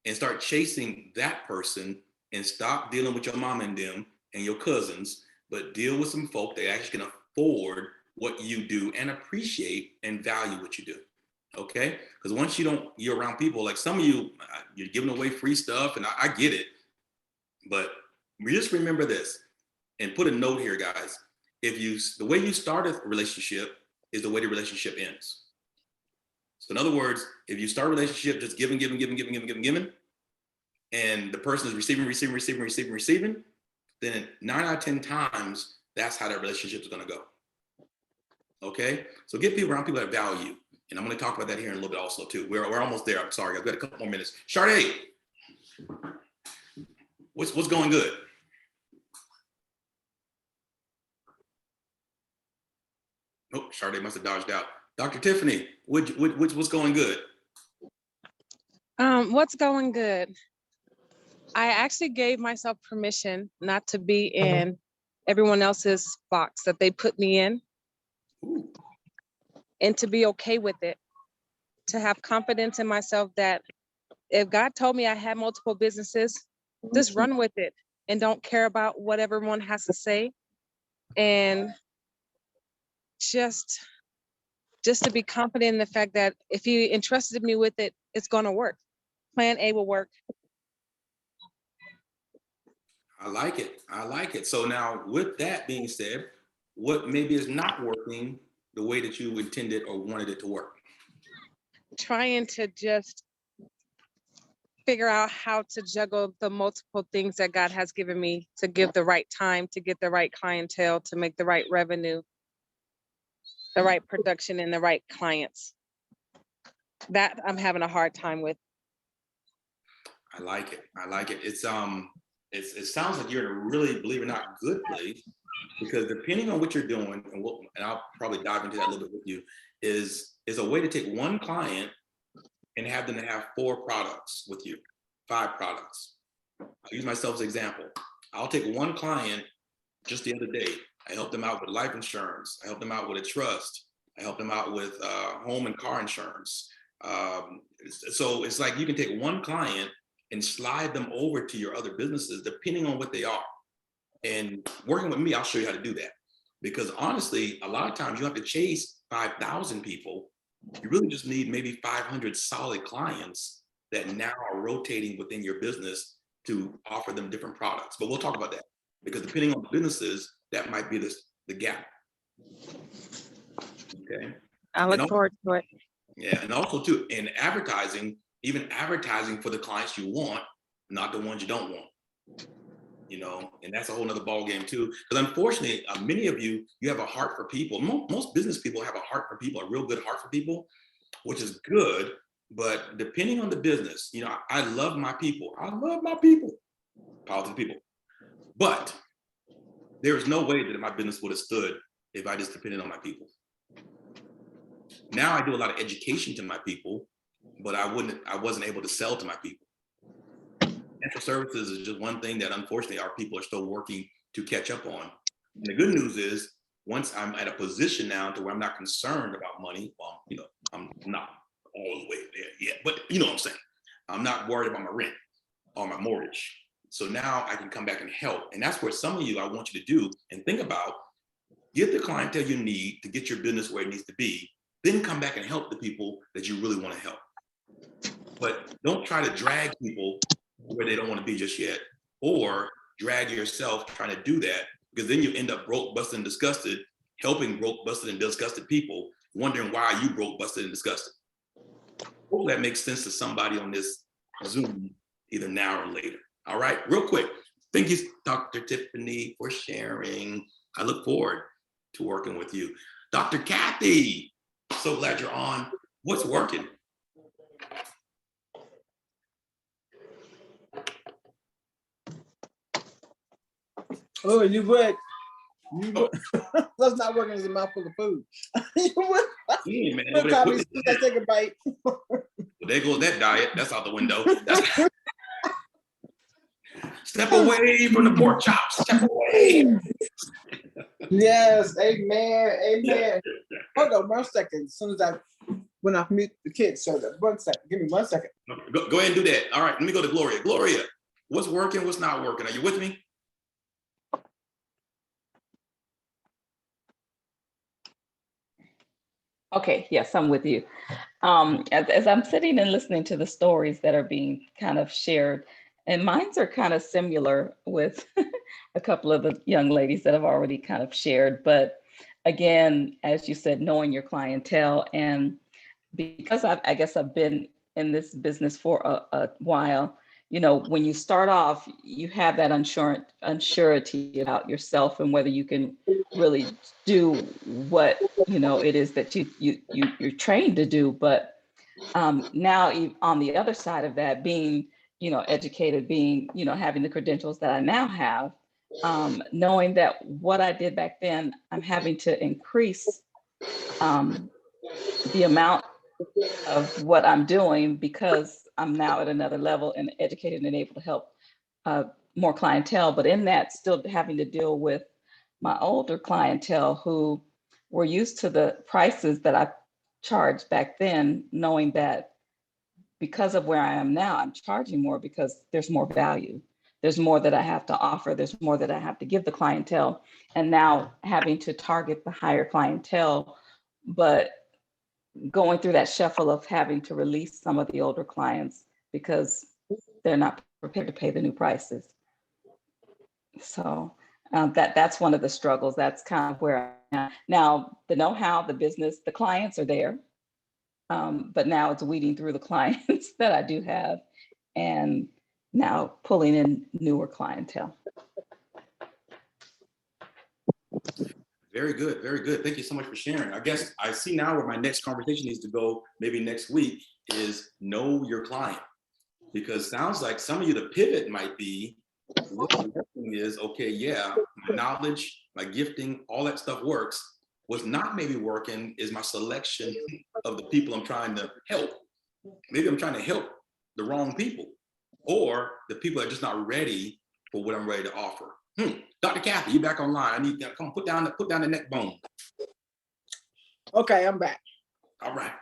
And start chasing that person and stop dealing with your mom and them and your cousins, but deal with some folk that actually can afford what you do and appreciate and value what you do. Okay? Because once you're around people, like some of you're giving away free stuff and I get it, but just remember this and put a note here, guys. The way you start a relationship is the way the relationship ends. So in other words, if you start a relationship just giving, and the person is receiving, then 9 out of 10 times, that's how that relationship is going to go. Okay? So get people around people that value. And I'm going to talk about that here in a little bit also too. We're almost there. I'm sorry. I've got a couple more minutes. Sade, what's going good? Oh, Sade must have dodged out. Dr. Tiffany, what's going good? What's going good? I actually gave myself permission not to be in everyone else's box that they put me in. Ooh. And to be okay with it, to have confidence in myself that if God told me I had multiple businesses, just run with it and don't care about what everyone has to say. And just to be confident in the fact that if He entrusted me with it, it's going to work. Plan A will work. I like it. So now with that being said, what maybe is not working the way that you intended or wanted it to work? Trying to just figure out how to juggle the multiple things that God has given me to give the right time, to get the right clientele, to make the right revenue, the right production, and the right clients. That I'm having a hard time with. I like it. It sounds like you're in a really, believe it or not, good place, because depending on what you're doing, and I'll probably dive into that a little bit with you, is a way to take one client and have them to have 4 products with you, 5 products. I'll use myself as an example. I'll take one client just the other day. I helped them out with life insurance. I helped them out with a trust. I helped them out with home and car insurance. So it's like you can take one client and slide them over to your other businesses, depending on what they are. And working with me, I'll show you how to do that. Because honestly, a lot of times you have to chase 5,000 people. You really just need maybe 500 solid clients that now are rotating within your business to offer them different products. But we'll talk about that, because depending on the businesses, that might be the gap. Okay. I look forward to it. Yeah, and also too, in advertising, even advertising for the clients you want, not the ones you don't want. And that's a whole nother ball game too. Because unfortunately, many of you have a heart for people. Most business people have a heart for people, a real good heart for people, which is good. But depending on the business, I love my people. Power to the people. But there is no way that my business would have stood if I just depended on my people. Now I do a lot of education to my people, but I wasn't able to sell to my people. Financial services is just one thing that unfortunately our people are still working to catch up on. And the good news is, once I'm at a position now to where I'm not concerned about money, well, you know, I'm not all the way there yet, but you know what I'm saying? I'm not worried about my rent or my mortgage. So now I can come back and help. And that's where some of you, I want you to do and think about, get the clientele you need to get your business where it needs to be, then come back and help the people that you really want to help. But don't try to drag people where they don't want to be just yet, or drag yourself trying to do that, because then you end up broke, busted, and disgusted, helping broke, busted, and disgusted people, wondering why you broke, busted, and disgusted. Hopefully that makes sense to somebody on this Zoom, either now or later. All right, real quick. Thank you, Dr. Tiffany, for sharing. I look forward to working with you. Dr. Kathy, so glad you're on. What's working? Oh, you would. That's not working as a mouthful of food. You would. Yeah, man, Look, Tommy, as soon as I take a bite. Well, there goes that diet. That's out the window. Step away from the pork chops. Step away. Yes, amen, amen. Hold on 1 second. As soon as when I mute the kids, so that 1 second. Give me 1 second. Go ahead and do that. All right, let me go to Gloria. Gloria, what's working? What's not working? Are you with me? Okay, yes, I'm with you. As I'm sitting and listening to the stories that are being kind of shared, and mine's are kind of similar with a couple of the young ladies that have already kind of shared. But again, as you said, knowing your clientele, and because I guess I've been in this business for a while, you know, when you start off, you have that unsurety about yourself and whether you can really do what, you know, it is that you're trained to do. But now on the other side of that, being, you know, educated, being, you know, having the credentials that I now have, knowing that what I did back then, I'm having to increase the amount of what I'm doing because I'm now at another level and educated and able to help more clientele. But in that, still having to deal with my older clientele who were used to the prices that I charged back then, knowing that because of where I am now, I'm charging more because there's more value. There's more that I have to offer. There's more that I have to give the clientele. And now having to target the higher clientele, but going through that shuffle of having to release some of the older clients because they're not prepared to pay the new prices. So that's one of the struggles. That's kind of where I am. Now, the know-how, the business, the clients are there. But now it's weeding through the clients that I do have and now pulling in newer clientele. Very good, very good. Thank you so much for sharing. I guess I see now where my next conversation needs to go, maybe next week, is know your client. Because sounds like some of you, the pivot might be, what is, okay, yeah, my knowledge, my gifting, all that stuff works. What's not maybe working is my selection of the people I'm trying to help. Maybe I'm trying to help the wrong people, or the people are just not ready for what I'm ready to offer. Dr. Kathy, you back online. I need to come put down the neck bone. Okay, I'm back. All right.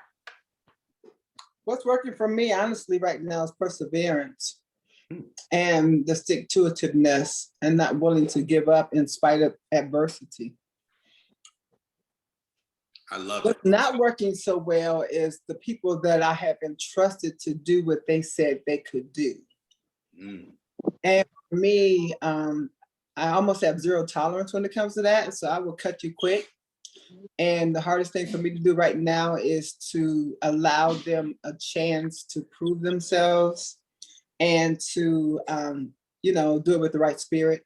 What's working for me, honestly, right now is perseverance and the stick-to-itiveness and not willing to give up in spite of adversity. I love it. What's not working so well is the people that I have entrusted to do what they said they could do. And for me, I almost have zero tolerance when it comes to that. So I will cut you quick. And the hardest thing for me to do right now is to allow them a chance to prove themselves and to, you know, do it with the right spirit.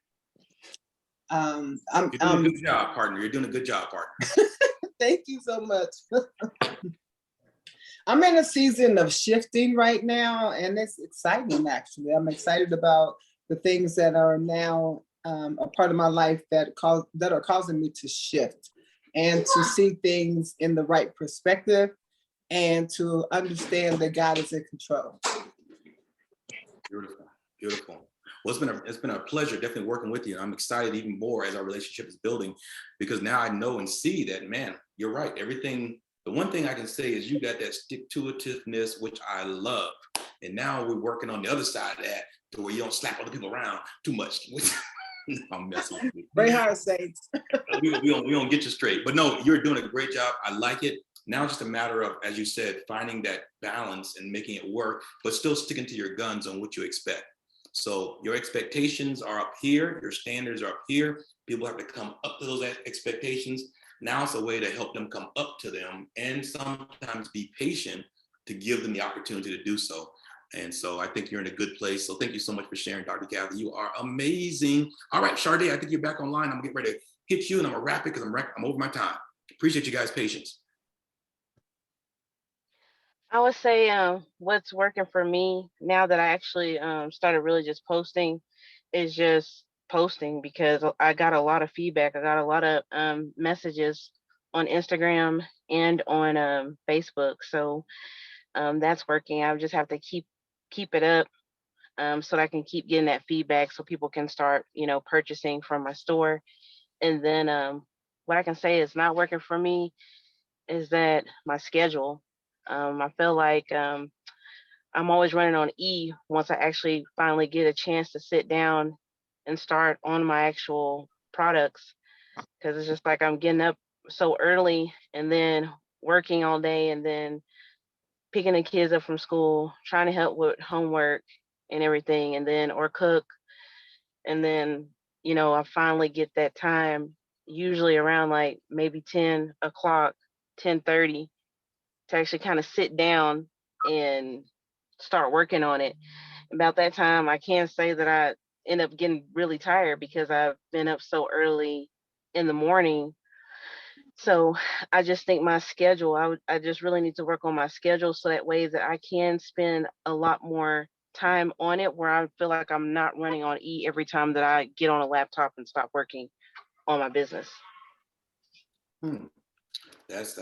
You're doing a good job, partner. You're doing a good job, partner. Thank you so much. I'm in a season of shifting right now, and it's exciting, actually. I'm excited about the things that are now a part of my life that are causing me to shift and to see things in the right perspective and to understand that God is in control. Beautiful, beautiful. Well, it's been a pleasure definitely working with you. And I'm excited even more as our relationship is building, because now I know and see that, man, you're right. Everything, the one thing I can say is you got that stick-to-itiveness, which I love. And now we're working on the other side of that to where you don't slap other people around too much. I'm messing with you. Very hard, Saints. we don't get you straight. But no, you're doing a great job. I like it. Now it's just a matter of, as you said, finding that balance and making it work, but still sticking to your guns on what you expect. So your expectations are up here, your standards are up here. People have to come up to those expectations. Now it's a way to help them come up to them and sometimes be patient to give them the opportunity to do so. And so I think you're in a good place. So thank you so much for sharing, Dr. Kathy. You are amazing. All right, Sade, I think you're back online. I'm getting ready to hit you and I'm gonna wrap it because I'm over my time. Appreciate you guys' patience. I would say what's working for me now that I actually started really just posting is just posting, because I got a lot of feedback. I got a lot of messages on Instagram and on Facebook. So that's working. I just have to keep it up so that I can keep getting that feedback so people can start, purchasing from my store. And then what I can say is not working for me is that my schedule. I feel like I'm always running on E once I actually finally get a chance to sit down and start on my actual products, because it's just like I'm getting up so early and then working all day and then picking the kids up from school, trying to help with homework and everything, and then or cook. And then, I finally get that time, usually around like maybe 10 o'clock, 10:30, to actually kind of sit down and start working on it. About that time, I can say that I end up getting really tired because I've been up so early in the morning. So I just think my schedule, I just really need to work on my schedule so that way that I can spend a lot more time on it, where I feel like I'm not running on E every time that I get on a laptop and stop working on my business. That's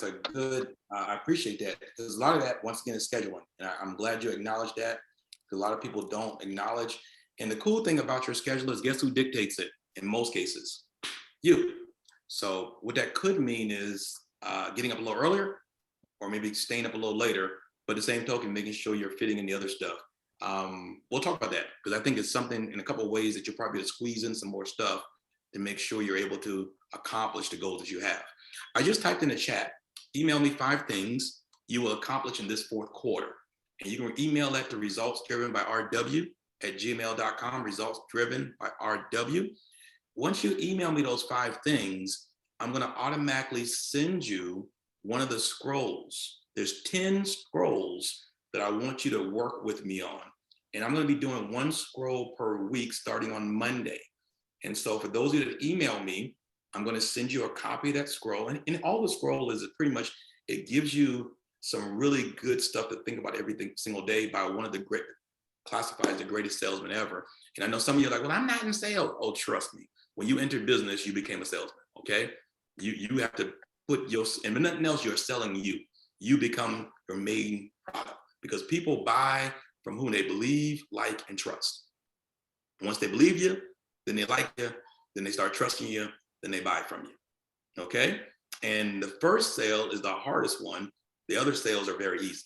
a good, I appreciate that, because a lot of that, once again, is scheduling. And I'm glad you acknowledged that, because a lot of people don't acknowledge. And the cool thing about your schedule is, guess who dictates it in most cases? You. So what that could mean is getting up a little earlier, or maybe staying up a little later, but the same token, making sure you're fitting in the other stuff. We'll talk about that, because I think it's something in a couple of ways that you'll probably squeeze in some more stuff to make sure you're able to accomplish the goals that you have. I just typed in the chat, email me 5 things you will accomplish in this 4th quarter. And you can email that to resultsdrivenbyrw@gmail.com, resultsdrivenbyrw. Once you email me those 5 things, I'm gonna automatically send you one of the scrolls. There's 10 scrolls that I want you to work with me on. And I'm gonna be doing 1 scroll per week starting on Monday. And so for those of you that email me, I'm going to send you a copy of that scroll. And all the scroll is pretty much, it gives you some really good stuff to think about every single day by one of the great, classified as the greatest salesman ever. And I know some of you are like, well, I'm not in sales. Oh, trust me. When you entered business, you became a salesman, okay? You have to put your, and nothing else, you're selling you. You become your main product, because people buy from whom they believe, like, and trust. Once they believe you, then they like you, then they start trusting you, then they buy from you, okay? And the first sale is the hardest one. The other sales are very easy,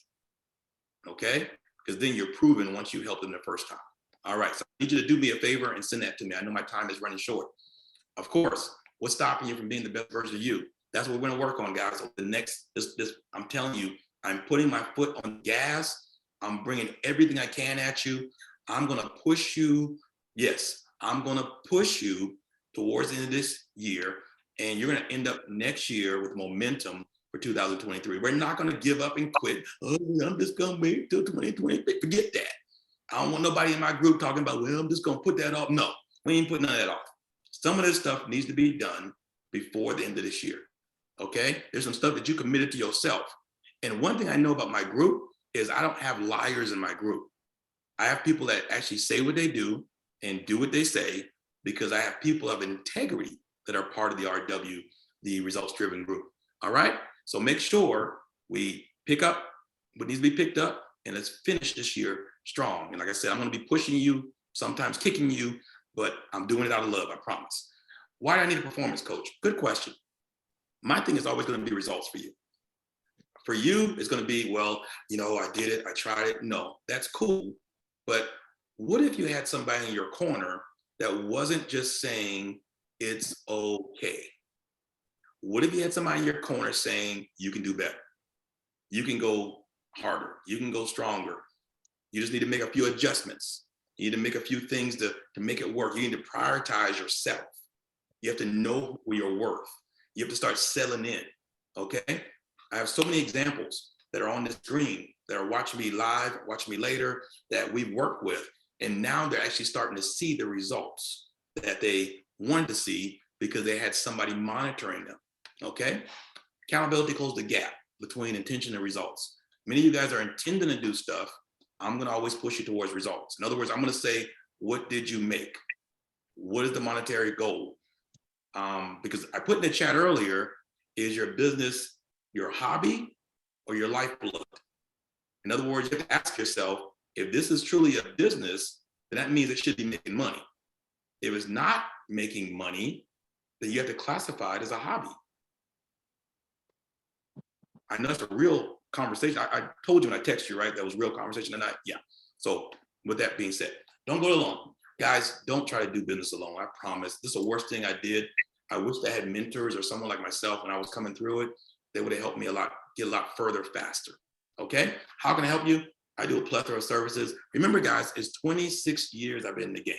okay? Because then you're proven once you help them the first time. All right, so I need you to do me a favor and send that to me. I know my time is running short. Of course, what's stopping you from being the best version of you? That's what we're gonna work on, guys. The next, I'm telling you, I'm putting my foot on gas. I'm bringing everything I can at you. I'm gonna push you. Yes, I'm gonna push you towards the end of this year, and you're gonna end up next year with momentum for 2023. We're not gonna give up and quit. Oh, I'm just gonna wait till 2023. Forget that. I don't want nobody in my group talking about, well, I'm just gonna put that off. No, we ain't putting none of that off. Some of this stuff needs to be done before the end of this year, okay? There's some stuff that you committed to yourself. And one thing I know about my group is I don't have liars in my group. I have people that actually say what they do and do what they say, because I have people of integrity that are part of the RW, the results driven group. All right. So make sure we Pick up what needs to be picked up, and let's finish this year strong. And like I said, I'm going to be pushing you, sometimes kicking you, but I'm doing it out of love, I promise. Why do I need a performance coach? Good question. My thing is always going to be results for you. For you, it's going to be, well, you know, I did it, I tried it. No, that's cool. But what if you had somebody in your corner that wasn't just saying it's okay? What if you had somebody in your corner saying you can do better? You can go harder. You can go stronger. You just need to make a few adjustments. You need to make a few things to make it work. You need to prioritize yourself. You have to know your worth. You have to start selling in, okay? I have so many examples that are on the screen that are watching me live, watching me later, that we've worked with. And now they're actually starting to see the results that they wanted to see because they had somebody monitoring them, okay? Accountability closes the gap between intention and results. Many of you guys are intending to do stuff. I'm gonna always push you towards results. In other words, I'm gonna say, what did you make? What is the monetary goal? Because I put in the chat earlier, is your business your hobby or your lifeblood? In other words, you have to ask yourself, if this is truly a business, then that means it should be making money. If it's not making money, then you have to classify it as a hobby. I know it's a real conversation. I told you when I texted you, right? That was real conversation tonight. Yeah. So with that being said, don't go alone. Guys, don't try to do business alone. I promise. This is the worst thing I did. I wish I had mentors or someone like myself when I was coming through it. They would have helped me a lot, get a lot further faster. Okay? How can I help you? I do a plethora of services. Remember, guys, it's 26 years I've been in the game.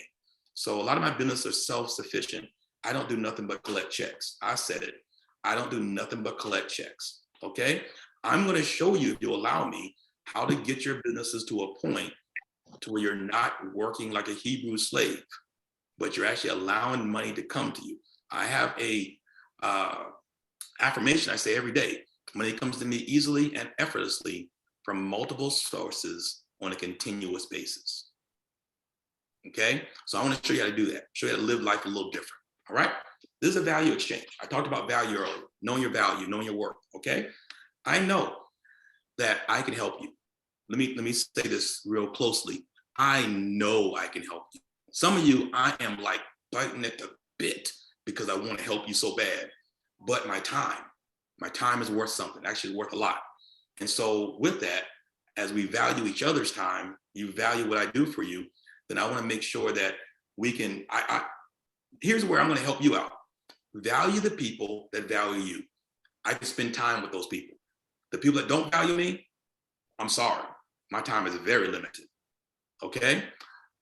So a lot of my business are self-sufficient. I don't do nothing but collect checks. I said it. I don't do nothing but collect checks. Okay? I'm going to show you, if you allow me, how to get your businesses to a point to where you're not working like a Hebrew slave, but you're actually allowing money to come to you. I have a affirmation I say every day. Money comes to me easily and effortlessly from multiple sources on a continuous basis. Okay? So I want to show you how to do that, show you how to live life a little different. All right? This is a value exchange. I talked about value earlier, knowing your value, knowing your worth. Okay? I know that I can help you. Let me say this real closely. I know I can help you. Some of you, I am like biting at the bit because I want to help you so bad. But my time is worth something, actually worth a lot. And so with that, as we value each other's time, you value what I do for you, then I want to make sure that we can, here's where I'm going to help you out. Value the people that value you. I can spend time with those people. The people that don't value me, I'm sorry. My time is very limited. Okay?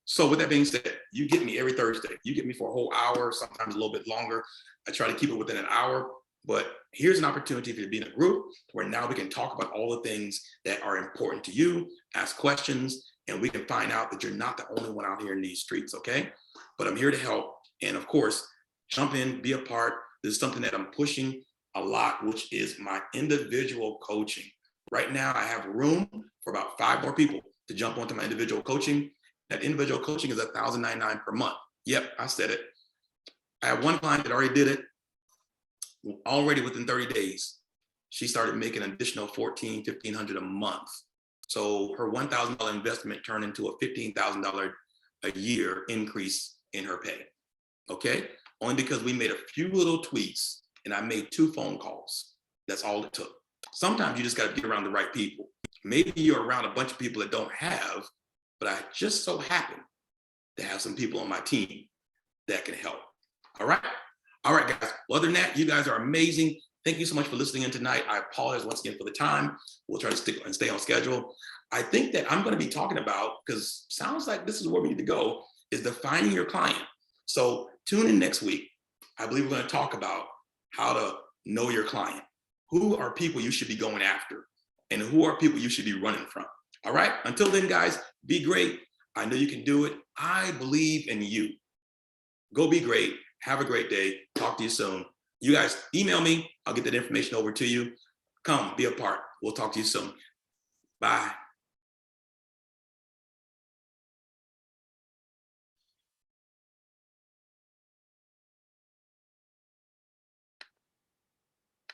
So with that being said, you get me every Thursday. You get me for a whole hour, sometimes a little bit longer. I try to keep it within an hour, but here's an opportunity for you to be in a group where now we can talk about all the things that are important to you, ask questions, and we can find out that you're not the only one out here in these streets, okay? But I'm here to help. And of course, jump in, be a part. This is something that I'm pushing a lot, which is my individual coaching. Right now, I have room for about 5 more people to jump onto my individual coaching. That individual coaching is $1,099 per month. Yep, I said it. I have one client that already did it. Already within 30 days, she started making an additional $1,400, $1,500 a month. So her $1,000 investment turned into a $15,000 a year increase in her pay. Okay? Only because we made a few little tweaks and I made 2 phone calls. That's all it took. Sometimes you just got to get around the right people. Maybe you're around a bunch of people that don't have, but I just so happen to have some people on my team that can help. All right? All right, guys. Well, other than that, you guys are amazing. Thank you so much for listening in tonight. I apologize once again for the time. We'll try to stick and stay on schedule. I think that I'm going to be talking about, because sounds like this is where we need to go, is defining your client. So tune in next week. I believe we're going to talk about how to know your client. Who are people you should be going after? And who are people you should be running from? All right? Until then, guys, be great. I know you can do it. I believe in you. Go be great. Have a great day. Talk to you soon. You guys email me. I'll get that information over to you. Come be a part. We'll talk to you soon. Bye.